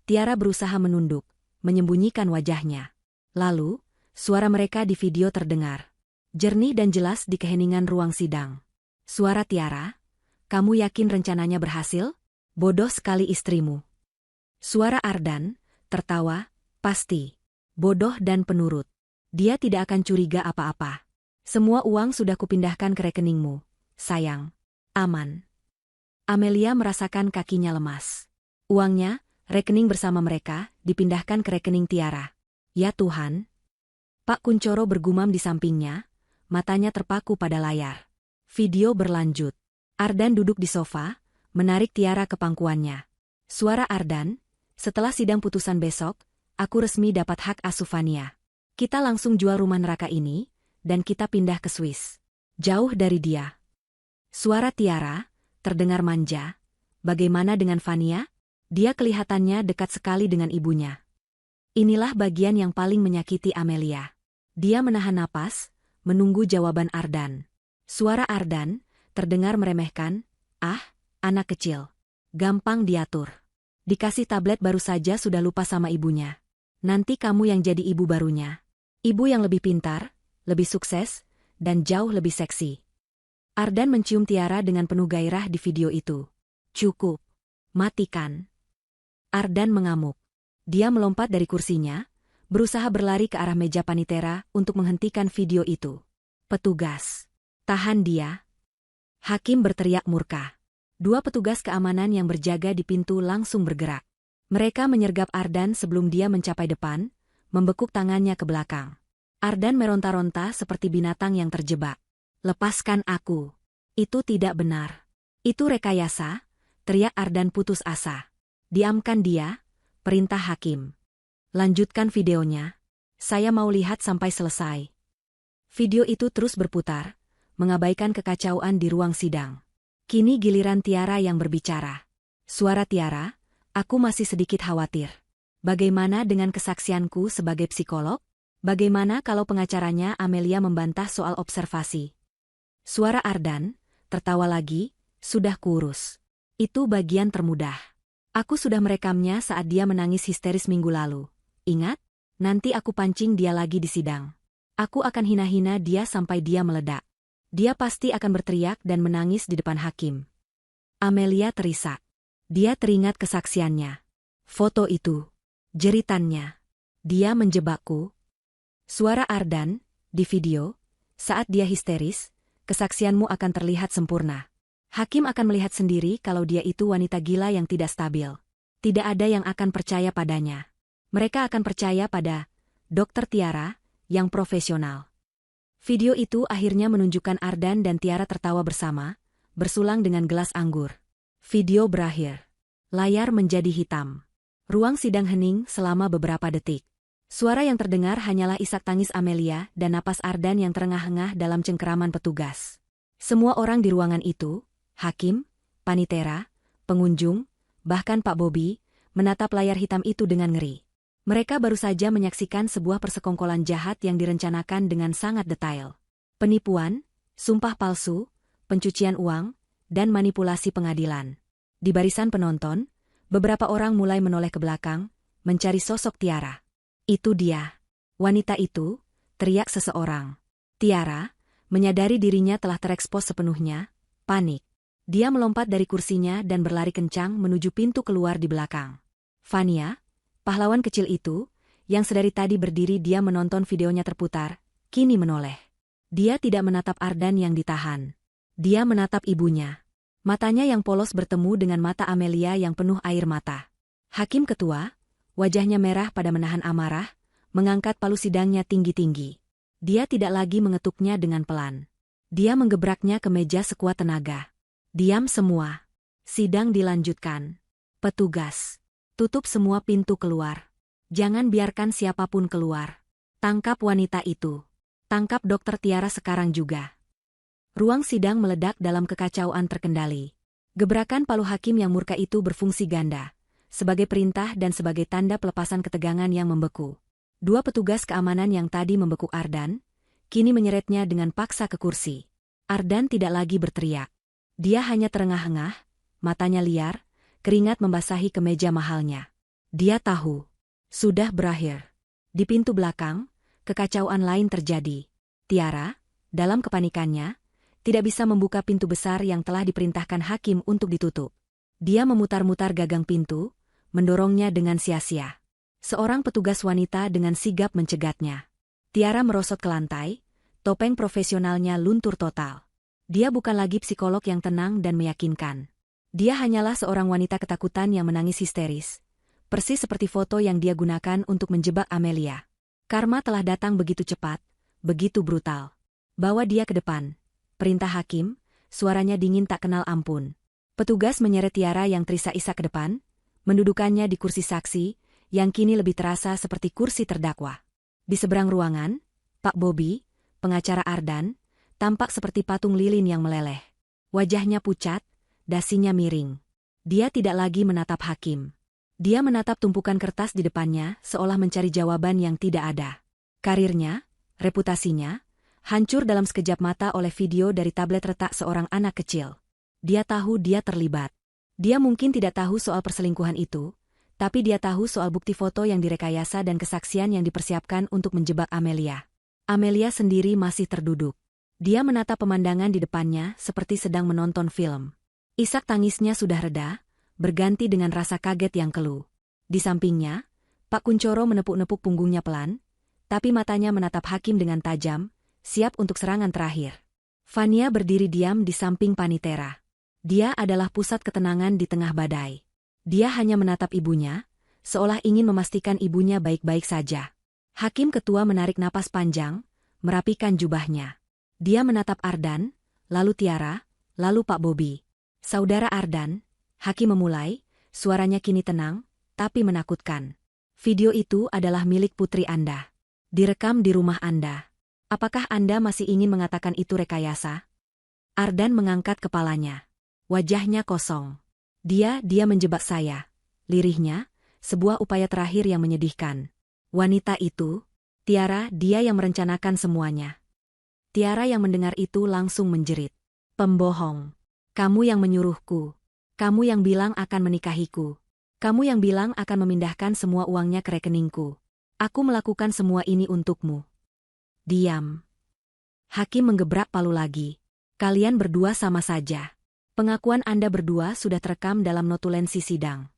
Tiara berusaha menunduk, menyembunyikan wajahnya. Lalu, suara mereka di video terdengar. Jernih dan jelas di keheningan ruang sidang. Suara Tiara, "Kamu yakin rencananya berhasil? Bodoh sekali istrimu." Suara Ardan, tertawa, "Pasti. Bodoh dan penurut. Dia tidak akan curiga apa-apa. Semua uang sudah kupindahkan ke rekeningmu, sayang. Aman." Amelia merasakan kakinya lemas. Uangnya, rekening bersama mereka, dipindahkan ke rekening Tiara. Ya Tuhan. Pak Kuncoro bergumam di sampingnya, matanya terpaku pada layar. Video berlanjut. Ardan duduk di sofa, menarik Tiara ke pangkuannya. Suara Ardan, "Setelah sidang putusan besok, aku resmi dapat hak asuh Fania. Kita langsung jual rumah neraka ini, dan kita pindah ke Swiss. Jauh dari dia." Suara Tiara, terdengar manja. "Bagaimana dengan Fania? Dia kelihatannya dekat sekali dengan ibunya." Inilah bagian yang paling menyakiti Amelia. Dia menahan napas, menunggu jawaban Ardan. Suara Ardan, terdengar meremehkan, "Ah, anak kecil. Gampang diatur. Dikasih tablet baru saja sudah lupa sama ibunya. Nanti kamu yang jadi ibu barunya. Ibu yang lebih pintar, lebih sukses, dan jauh lebih seksi." Ardan mencium Tiara dengan penuh gairah di video itu. "Cukup. Matikan." Ardan mengamuk. Dia melompat dari kursinya, berusaha berlari ke arah meja panitera untuk menghentikan video itu. "Petugas, tahan dia." Hakim berteriak murka. Dua petugas keamanan yang berjaga di pintu langsung bergerak. Mereka menyergap Ardan sebelum dia mencapai depan, membekuk tangannya ke belakang. Ardan meronta-ronta seperti binatang yang terjebak. "Lepaskan aku. Itu tidak benar. Itu rekayasa," teriak Ardan putus asa. "Diamkan dia," perintah hakim. "Lanjutkan videonya. Saya mau lihat sampai selesai." Video itu terus berputar, mengabaikan kekacauan di ruang sidang. Kini giliran Tiara yang berbicara. Suara Tiara, aku masih sedikit khawatir. Bagaimana dengan kesaksianku sebagai psikolog? Bagaimana kalau pengacaranya Amelia membantah soal observasi? Suara Ardan, tertawa lagi, sudah kurus. Itu bagian termudah. Aku sudah merekamnya saat dia menangis histeris minggu lalu. Ingat? Nanti aku pancing dia lagi di sidang. Aku akan hina-hina dia sampai dia meledak. Dia pasti akan berteriak dan menangis di depan hakim. Amelia terisak. Dia teringat kesaksiannya. Foto itu. Jeritannya. Dia menjebakku. Suara Ardan, di video, saat dia histeris, kesaksianmu akan terlihat sempurna. Hakim akan melihat sendiri kalau dia itu wanita gila yang tidak stabil. Tidak ada yang akan percaya padanya. Mereka akan percaya pada Dr. Tiara, yang profesional. Video itu akhirnya menunjukkan Ardan dan Tiara tertawa bersama, bersulang dengan gelas anggur. Video berakhir. Layar menjadi hitam. Ruang sidang hening selama beberapa detik. Suara yang terdengar hanyalah isak tangis Amelia dan napas Ardan yang terengah-engah dalam cengkeraman petugas. Semua orang di ruangan itu, hakim, panitera, pengunjung, bahkan Pak Bobby, menatap layar hitam itu dengan ngeri. Mereka baru saja menyaksikan sebuah persekongkolan jahat yang direncanakan dengan sangat detail. Penipuan, sumpah palsu, pencucian uang, dan manipulasi pengadilan. Di barisan penonton, beberapa orang mulai menoleh ke belakang, mencari sosok Tiara. Itu dia. Wanita itu, teriak seseorang. Tiara, menyadari dirinya telah terekspos sepenuhnya, panik. Dia melompat dari kursinya dan berlari kencang menuju pintu keluar di belakang. Fania, pahlawan kecil itu, yang sedari tadi berdiri dia menonton videonya terputar, kini menoleh. Dia tidak menatap Ardan yang ditahan. Dia menatap ibunya. Matanya yang polos bertemu dengan mata Amelia yang penuh air mata. Hakim ketua, wajahnya merah pada menahan amarah, mengangkat palu sidangnya tinggi-tinggi. Dia tidak lagi mengetuknya dengan pelan. Dia menggebraknya ke meja sekuat tenaga. Diam semua. Sidang dilanjutkan. Petugas. Tutup semua pintu keluar. Jangan biarkan siapapun keluar. Tangkap wanita itu. Tangkap Dr. Tiara sekarang juga. Ruang sidang meledak dalam kekacauan terkendali. Gebrakan palu hakim yang murka itu berfungsi ganda, sebagai perintah dan sebagai tanda pelepasan ketegangan yang membeku. Dua petugas keamanan yang tadi membekuk Ardan, kini menyeretnya dengan paksa ke kursi. Ardan tidak lagi berteriak. Dia hanya terengah-engah, matanya liar, keringat membasahi kemeja mahalnya. Dia tahu. Sudah berakhir. Di pintu belakang, kekacauan lain terjadi. Tiara, dalam kepanikannya, tidak bisa membuka pintu besar yang telah diperintahkan hakim untuk ditutup. Dia memutar-mutar gagang pintu, mendorongnya dengan sia-sia. Seorang petugas wanita dengan sigap mencegatnya. Tiara merosot ke lantai, topeng profesionalnya luntur total. Dia bukan lagi psikolog yang tenang dan meyakinkan. Dia hanyalah seorang wanita ketakutan yang menangis histeris. Persis seperti foto yang dia gunakan untuk menjebak Amelia. Karma telah datang begitu cepat, begitu brutal. Bawa dia ke depan. Perintah hakim, suaranya dingin tak kenal ampun. Petugas menyeret Tiara yang terisak-isak ke depan, mendudukannya di kursi saksi, yang kini lebih terasa seperti kursi terdakwa. Di seberang ruangan, Pak Bobby, pengacara Ardan, tampak seperti patung lilin yang meleleh. Wajahnya pucat, dasinya miring. Dia tidak lagi menatap hakim. Dia menatap tumpukan kertas di depannya seolah mencari jawaban yang tidak ada. Karirnya, reputasinya, hancur dalam sekejap mata oleh video dari tablet retak seorang anak kecil. Dia tahu dia terlibat. Dia mungkin tidak tahu soal perselingkuhan itu, tapi dia tahu soal bukti foto yang direkayasa dan kesaksian yang dipersiapkan untuk menjebak Amelia. Amelia sendiri masih terduduk. Dia menatap pemandangan di depannya seperti sedang menonton film. Isak tangisnya sudah reda, berganti dengan rasa kaget yang keluh. Di sampingnya, Pak Kuncoro menepuk-nepuk punggungnya pelan, tapi matanya menatap hakim dengan tajam, siap untuk serangan terakhir. Fania berdiri diam di samping panitera. Dia adalah pusat ketenangan di tengah badai. Dia hanya menatap ibunya, seolah ingin memastikan ibunya baik-baik saja. Hakim ketua menarik napas panjang, merapikan jubahnya. Dia menatap Ardan, lalu Tiara, lalu Pak Bobby. Saudara Ardan, hakim memulai, suaranya kini tenang, tapi menakutkan. Video itu adalah milik putri Anda. Direkam di rumah Anda. Apakah Anda masih ingin mengatakan itu rekayasa? Ardan mengangkat kepalanya. Wajahnya kosong. Dia menjebak saya. Lirihnya, sebuah upaya terakhir yang menyedihkan. Wanita itu, Tiara, dia yang merencanakan semuanya. Tiara yang mendengar itu langsung menjerit. Pembohong. Kamu yang menyuruhku. Kamu yang bilang akan menikahiku. Kamu yang bilang akan memindahkan semua uangnya ke rekeningku. Aku melakukan semua ini untukmu. Diam. Hakim menggebrak palu lagi. Kalian berdua sama saja. Pengakuan Anda berdua sudah terekam dalam notulensi sidang.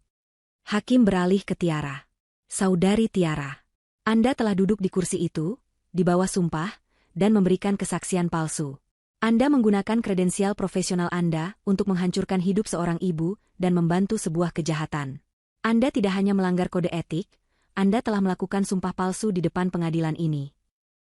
Hakim beralih ke Tiara. Saudari Tiara, Anda telah duduk di kursi itu, di bawah sumpah, dan memberikan kesaksian palsu. Anda menggunakan kredensial profesional Anda untuk menghancurkan hidup seorang ibu dan membantu sebuah kejahatan. Anda tidak hanya melanggar kode etik, Anda telah melakukan sumpah palsu di depan pengadilan ini.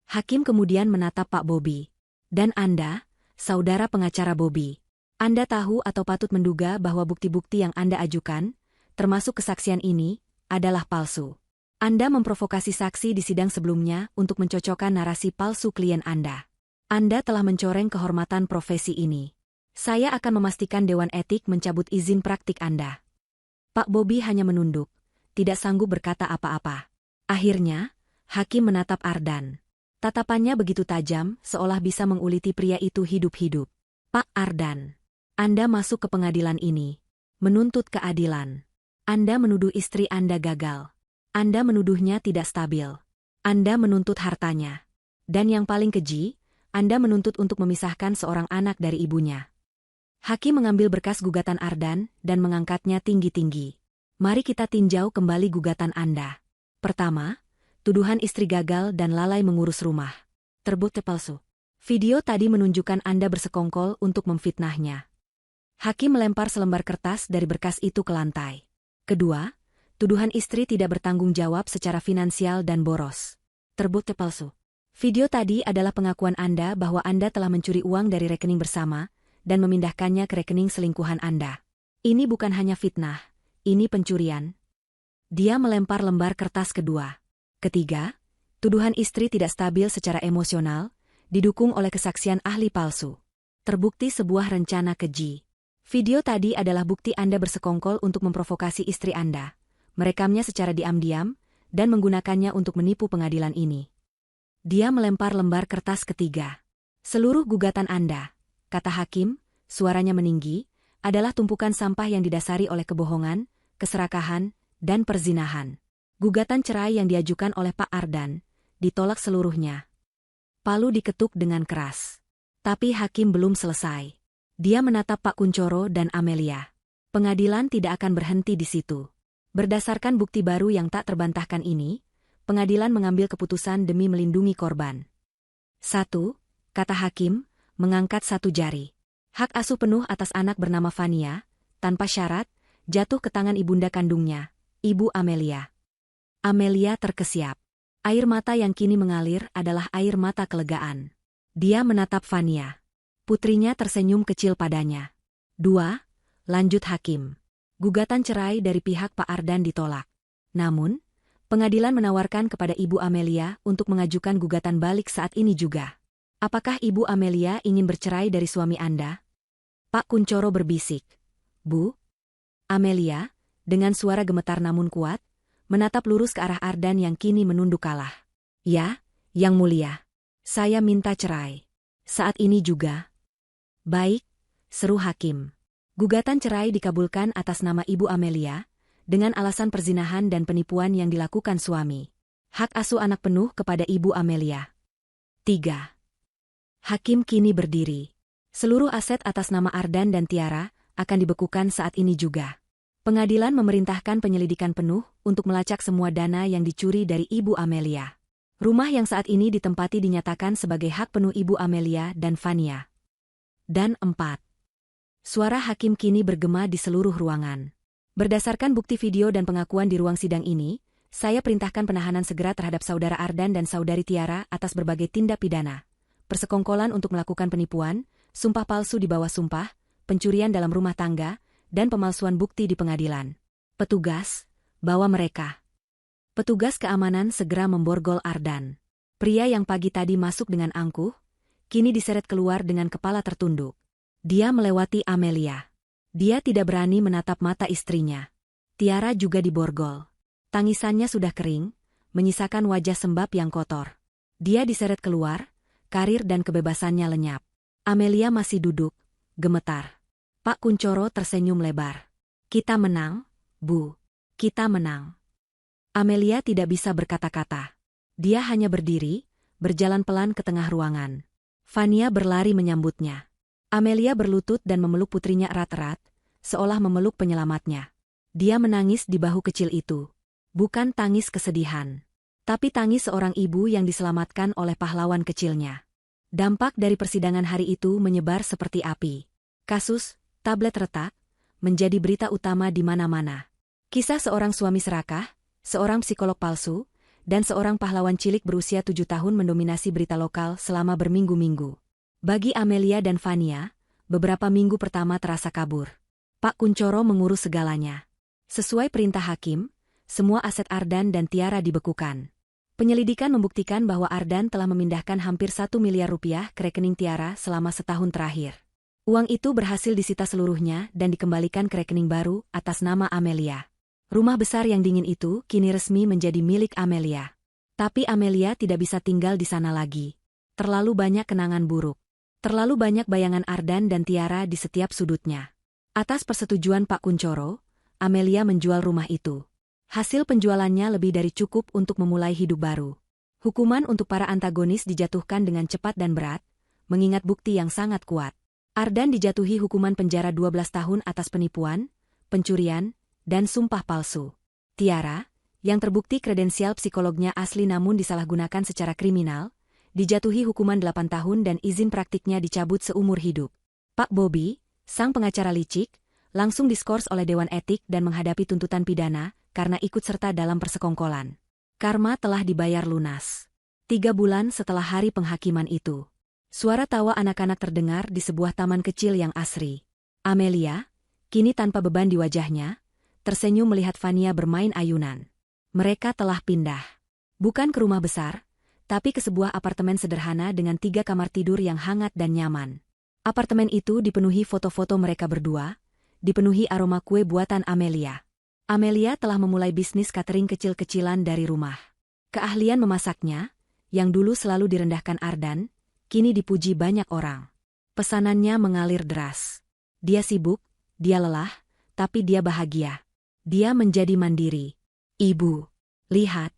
Hakim kemudian menatap Pak Bobby. Dan Anda, saudara pengacara Bobby, Anda tahu atau patut menduga bahwa bukti-bukti yang Anda ajukan, termasuk kesaksian ini, adalah palsu. Anda memprovokasi saksi di sidang sebelumnya untuk mencocokkan narasi palsu klien Anda. Anda telah mencoreng kehormatan profesi ini. Saya akan memastikan Dewan Etik mencabut izin praktik Anda. Pak Bobby hanya menunduk, tidak sanggup berkata apa-apa. Akhirnya, Hakim menatap Ardan. Tatapannya begitu tajam, seolah bisa menguliti pria itu hidup-hidup. Pak Ardan, Anda masuk ke pengadilan ini, menuntut keadilan. Anda menuduh istri Anda gagal. Anda menuduhnya tidak stabil. Anda menuntut hartanya. Dan yang paling keji, Anda menuntut untuk memisahkan seorang anak dari ibunya. Hakim mengambil berkas gugatan Ardan dan mengangkatnya tinggi-tinggi. Mari kita tinjau kembali gugatan Anda. Pertama, tuduhan istri gagal dan lalai mengurus rumah. Terbukti palsu. Video tadi menunjukkan Anda bersekongkol untuk memfitnahnya. Hakim melempar selembar kertas dari berkas itu ke lantai. Kedua, tuduhan istri tidak bertanggung jawab secara finansial dan boros. Terbukti palsu. Video tadi adalah pengakuan Anda bahwa Anda telah mencuri uang dari rekening bersama dan memindahkannya ke rekening selingkuhan Anda. Ini bukan hanya fitnah, ini pencurian. Dia melempar lembar kertas kedua. Ketiga, tuduhan istri tidak stabil secara emosional, didukung oleh kesaksian ahli palsu. Terbukti sebuah rencana keji. Video tadi adalah bukti Anda bersekongkol untuk memprovokasi istri Anda, merekamnya secara diam-diam, dan menggunakannya untuk menipu pengadilan ini. Dia melempar lembar kertas ketiga. Seluruh gugatan Anda, kata Hakim, suaranya meninggi, adalah tumpukan sampah yang didasari oleh kebohongan, keserakahan, dan perzinahan. Gugatan cerai yang diajukan oleh Pak Ardan ditolak seluruhnya. Palu diketuk dengan keras. Tapi Hakim belum selesai. Dia menatap Pak Kuncoro dan Amelia. Pengadilan tidak akan berhenti di situ. Berdasarkan bukti baru yang tak terbantahkan ini, pengadilan mengambil keputusan demi melindungi korban. 1. Kata Hakim, mengangkat satu jari. Hak asuh penuh atas anak bernama Fania, tanpa syarat, jatuh ke tangan ibunda kandungnya, Ibu Amelia. Amelia terkesiap. Air mata yang kini mengalir adalah air mata kelegaan. Dia menatap Fania. Putrinya tersenyum kecil padanya. 2. Lanjut Hakim. Gugatan cerai dari pihak Pak Ardan ditolak. Namun, pengadilan menawarkan kepada Ibu Amelia untuk mengajukan gugatan balik saat ini juga. Apakah Ibu Amelia ingin bercerai dari suami Anda? Pak Kuncoro berbisik. Bu Amelia, dengan suara gemetar namun kuat, menatap lurus ke arah Ardan yang kini menunduk kalah. Ya, Yang Mulia. Saya minta cerai. Saat ini juga. Baik, seru Hakim. Gugatan cerai dikabulkan atas nama Ibu Amelia, dengan alasan perzinahan dan penipuan yang dilakukan suami. Hak asuh anak penuh kepada Ibu Amelia. 3. Hakim kini berdiri. Seluruh aset atas nama Ardan dan Tiara akan dibekukan saat ini juga. Pengadilan memerintahkan penyelidikan penuh untuk melacak semua dana yang dicuri dari Ibu Amelia. Rumah yang saat ini ditempati dinyatakan sebagai hak penuh Ibu Amelia dan Fania. Dan 4. Suara Hakim kini bergema di seluruh ruangan. Berdasarkan bukti video dan pengakuan di ruang sidang ini, saya perintahkan penahanan segera terhadap Saudara Ardan dan Saudari Tiara atas berbagai tindak pidana. Persekongkolan untuk melakukan penipuan, sumpah palsu di bawah sumpah, pencurian dalam rumah tangga, dan pemalsuan bukti di pengadilan. Petugas, bawa mereka. Petugas keamanan segera memborgol Ardan. Pria yang pagi tadi masuk dengan angkuh, kini diseret keluar dengan kepala tertunduk. Dia melewati Amelia. Dia tidak berani menatap mata istrinya. Tiara juga diborgol. Tangisannya sudah kering, menyisakan wajah sembab yang kotor. Dia diseret keluar, karir dan kebebasannya lenyap. Amelia masih duduk, gemetar. Pak Kuncoro tersenyum lebar. Kita menang, Bu. Kita menang. Amelia tidak bisa berkata-kata. Dia hanya berdiri, berjalan pelan ke tengah ruangan. Fania berlari menyambutnya. Amelia berlutut dan memeluk putrinya erat-erat, seolah memeluk penyelamatnya. Dia menangis di bahu kecil itu. Bukan tangis kesedihan, tapi tangis seorang ibu yang diselamatkan oleh pahlawan kecilnya. Dampak dari persidangan hari itu menyebar seperti api. Kasus tablet retak menjadi berita utama di mana-mana. Kisah seorang suami serakah, seorang psikolog palsu, dan seorang pahlawan cilik berusia 7 tahun mendominasi berita lokal selama berminggu-minggu. Bagi Amelia dan Fania, beberapa minggu pertama terasa kabur. Pak Kuncoro mengurus segalanya. Sesuai perintah hakim, semua aset Ardan dan Tiara dibekukan. Penyelidikan membuktikan bahwa Ardan telah memindahkan hampir 1 miliar rupiah ke rekening Tiara selama setahun terakhir. Uang itu berhasil disita seluruhnya dan dikembalikan ke rekening baru atas nama Amelia. Rumah besar yang dingin itu kini resmi menjadi milik Amelia. Tapi Amelia tidak bisa tinggal di sana lagi. Terlalu banyak kenangan buruk. Terlalu banyak bayangan Ardan dan Tiara di setiap sudutnya. Atas persetujuan Pak Kuncoro, Amelia menjual rumah itu. Hasil penjualannya lebih dari cukup untuk memulai hidup baru. Hukuman untuk para antagonis dijatuhkan dengan cepat dan berat, mengingat bukti yang sangat kuat. Ardan dijatuhi hukuman penjara 12 tahun atas penipuan, pencurian, dan sumpah palsu. Tiara, yang terbukti kredensial psikolognya asli namun disalahgunakan secara kriminal, dijatuhi hukuman 8 tahun dan izin praktiknya dicabut seumur hidup. Pak Bobby, sang pengacara licik, langsung diskors oleh Dewan Etik dan menghadapi tuntutan pidana karena ikut serta dalam persekongkolan. Karma telah dibayar lunas. 3 bulan setelah hari penghakiman itu, suara tawa anak-anak terdengar di sebuah taman kecil yang asri. Amelia, kini tanpa beban di wajahnya, tersenyum melihat Fania bermain ayunan. Mereka telah pindah. Bukan ke rumah besar, tapi ke sebuah apartemen sederhana dengan 3 kamar tidur yang hangat dan nyaman. Apartemen itu dipenuhi foto-foto mereka berdua, dipenuhi aroma kue buatan Amelia. Amelia telah memulai bisnis catering kecil-kecilan dari rumah. Keahlian memasaknya, yang dulu selalu direndahkan Ardan, kini dipuji banyak orang. Pesanannya mengalir deras. Dia sibuk, dia lelah, tapi dia bahagia. Dia menjadi mandiri. Ibu, lihat.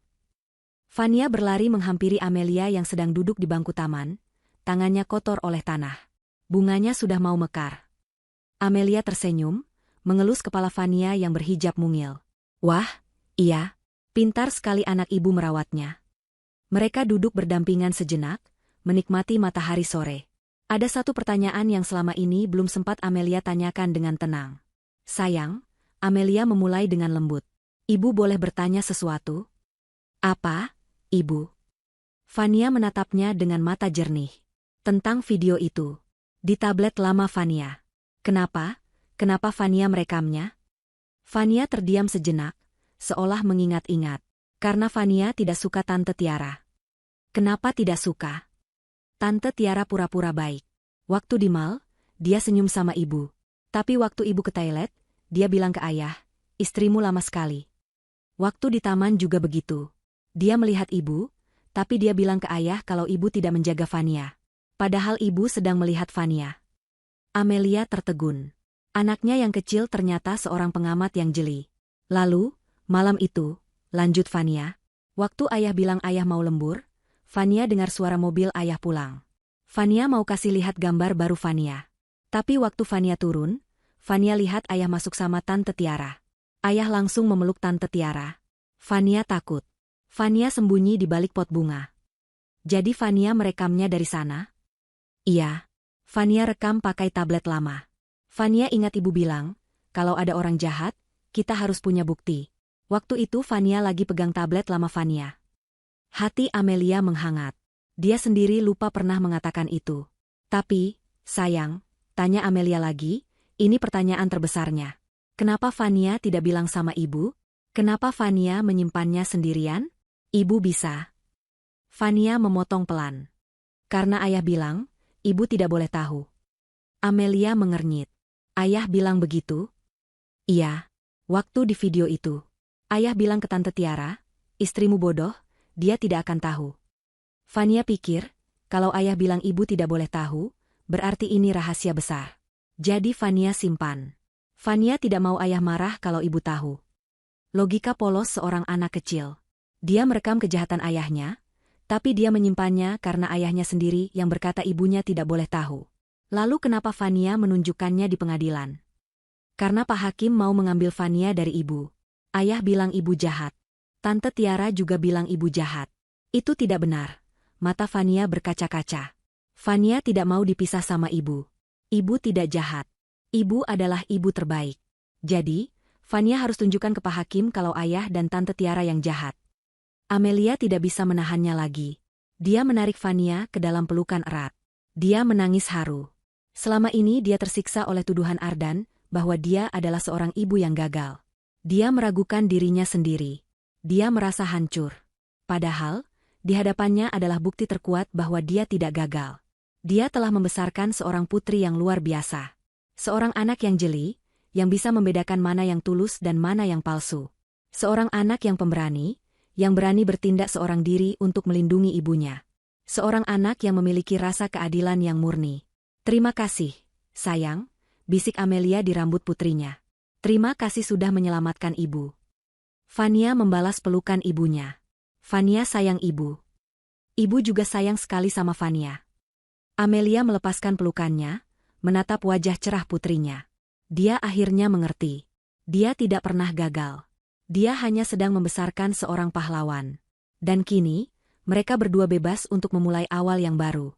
Fania berlari menghampiri Amelia yang sedang duduk di bangku taman, tangannya kotor oleh tanah. Bunganya sudah mau mekar. Amelia tersenyum, mengelus kepala Fania yang berhijab mungil. Wah, iya, pintar sekali anak ibu merawatnya. Mereka duduk berdampingan sejenak, menikmati matahari sore. Ada satu pertanyaan yang selama ini belum sempat Amelia tanyakan dengan tenang. Sayang, Amelia memulai dengan lembut. Ibu boleh bertanya sesuatu? Apa, Ibu? Fania menatapnya dengan mata jernih. Tentang video itu. Di tablet lama Fania. Kenapa? Kenapa Fania merekamnya? Fania terdiam sejenak, seolah mengingat-ingat. Karena Fania tidak suka Tante Tiara. Kenapa tidak suka? Tante Tiara pura-pura baik. Waktu di mal, dia senyum sama ibu. Tapi waktu ibu ke toilet, dia bilang ke ayah, istrimu lama sekali. Waktu di taman juga begitu. Dia melihat ibu, tapi dia bilang ke ayah kalau ibu tidak menjaga Fania. Padahal ibu sedang melihat Fania. Amelia tertegun. Anaknya yang kecil ternyata seorang pengamat yang jeli. Lalu, malam itu, lanjut Fania. Waktu ayah bilang ayah mau lembur, Fania dengar suara mobil ayah pulang. Fania mau kasih lihat gambar baru Fania. Tapi waktu Fania turun, Fania lihat ayah masuk sama Tante Tiara. Ayah langsung memeluk Tante Tiara. Fania takut. Fania sembunyi di balik pot bunga. Jadi Fania merekamnya dari sana? Iya. Fania rekam pakai tablet lama. Fania ingat ibu bilang, kalau ada orang jahat, kita harus punya bukti. Waktu itu Fania lagi pegang tablet lama Fania. Hati Amelia menghangat. Dia sendiri lupa pernah mengatakan itu. Tapi, sayang, tanya Amelia lagi, ini pertanyaan terbesarnya. Kenapa Fania tidak bilang sama ibu? Kenapa Fania menyimpannya sendirian? Ibu bisa. Fania memotong pelan. Karena ayah bilang, ibu tidak boleh tahu. Amelia mengernyit. Ayah bilang begitu? Iya. Waktu di video itu. Ayah bilang ke Tante Tiara, istrimu bodoh, dia tidak akan tahu. Fania pikir, kalau ayah bilang ibu tidak boleh tahu, berarti ini rahasia besar. Jadi Fania simpan. Fania tidak mau ayah marah kalau ibu tahu. Logika polos seorang anak kecil. Dia merekam kejahatan ayahnya, tapi dia menyimpannya karena ayahnya sendiri yang berkata ibunya tidak boleh tahu. Lalu kenapa Fania menunjukkannya di pengadilan? Karena Pak Hakim mau mengambil Fania dari ibu. Ayah bilang ibu jahat. Tante Tiara juga bilang ibu jahat. Itu tidak benar. Mata Fania berkaca-kaca. Fania tidak mau dipisah sama ibu. Ibu tidak jahat. Ibu adalah ibu terbaik. Jadi, Fania harus tunjukkan ke Pak Hakim kalau ayah dan Tante Tiara yang jahat. Amelia tidak bisa menahannya lagi. Dia menarik Fania ke dalam pelukan erat. Dia menangis haru. Selama ini dia tersiksa oleh tuduhan Ardan bahwa dia adalah seorang ibu yang gagal. Dia meragukan dirinya sendiri. Dia merasa hancur. Padahal, di hadapannya adalah bukti terkuat bahwa dia tidak gagal. Dia telah membesarkan seorang putri yang luar biasa. Seorang anak yang jeli, yang bisa membedakan mana yang tulus dan mana yang palsu. Seorang anak yang pemberani, yang berani bertindak seorang diri untuk melindungi ibunya. Seorang anak yang memiliki rasa keadilan yang murni. Terima kasih, sayang, bisik Amelia di rambut putrinya. Terima kasih sudah menyelamatkan ibu. Fania membalas pelukan ibunya. Fania sayang ibu. Ibu juga sayang sekali sama Fania. Amelia melepaskan pelukannya, menatap wajah cerah putrinya. Dia akhirnya mengerti. Dia tidak pernah gagal. Dia hanya sedang membesarkan seorang pahlawan. Dan kini, mereka berdua bebas untuk memulai awal yang baru.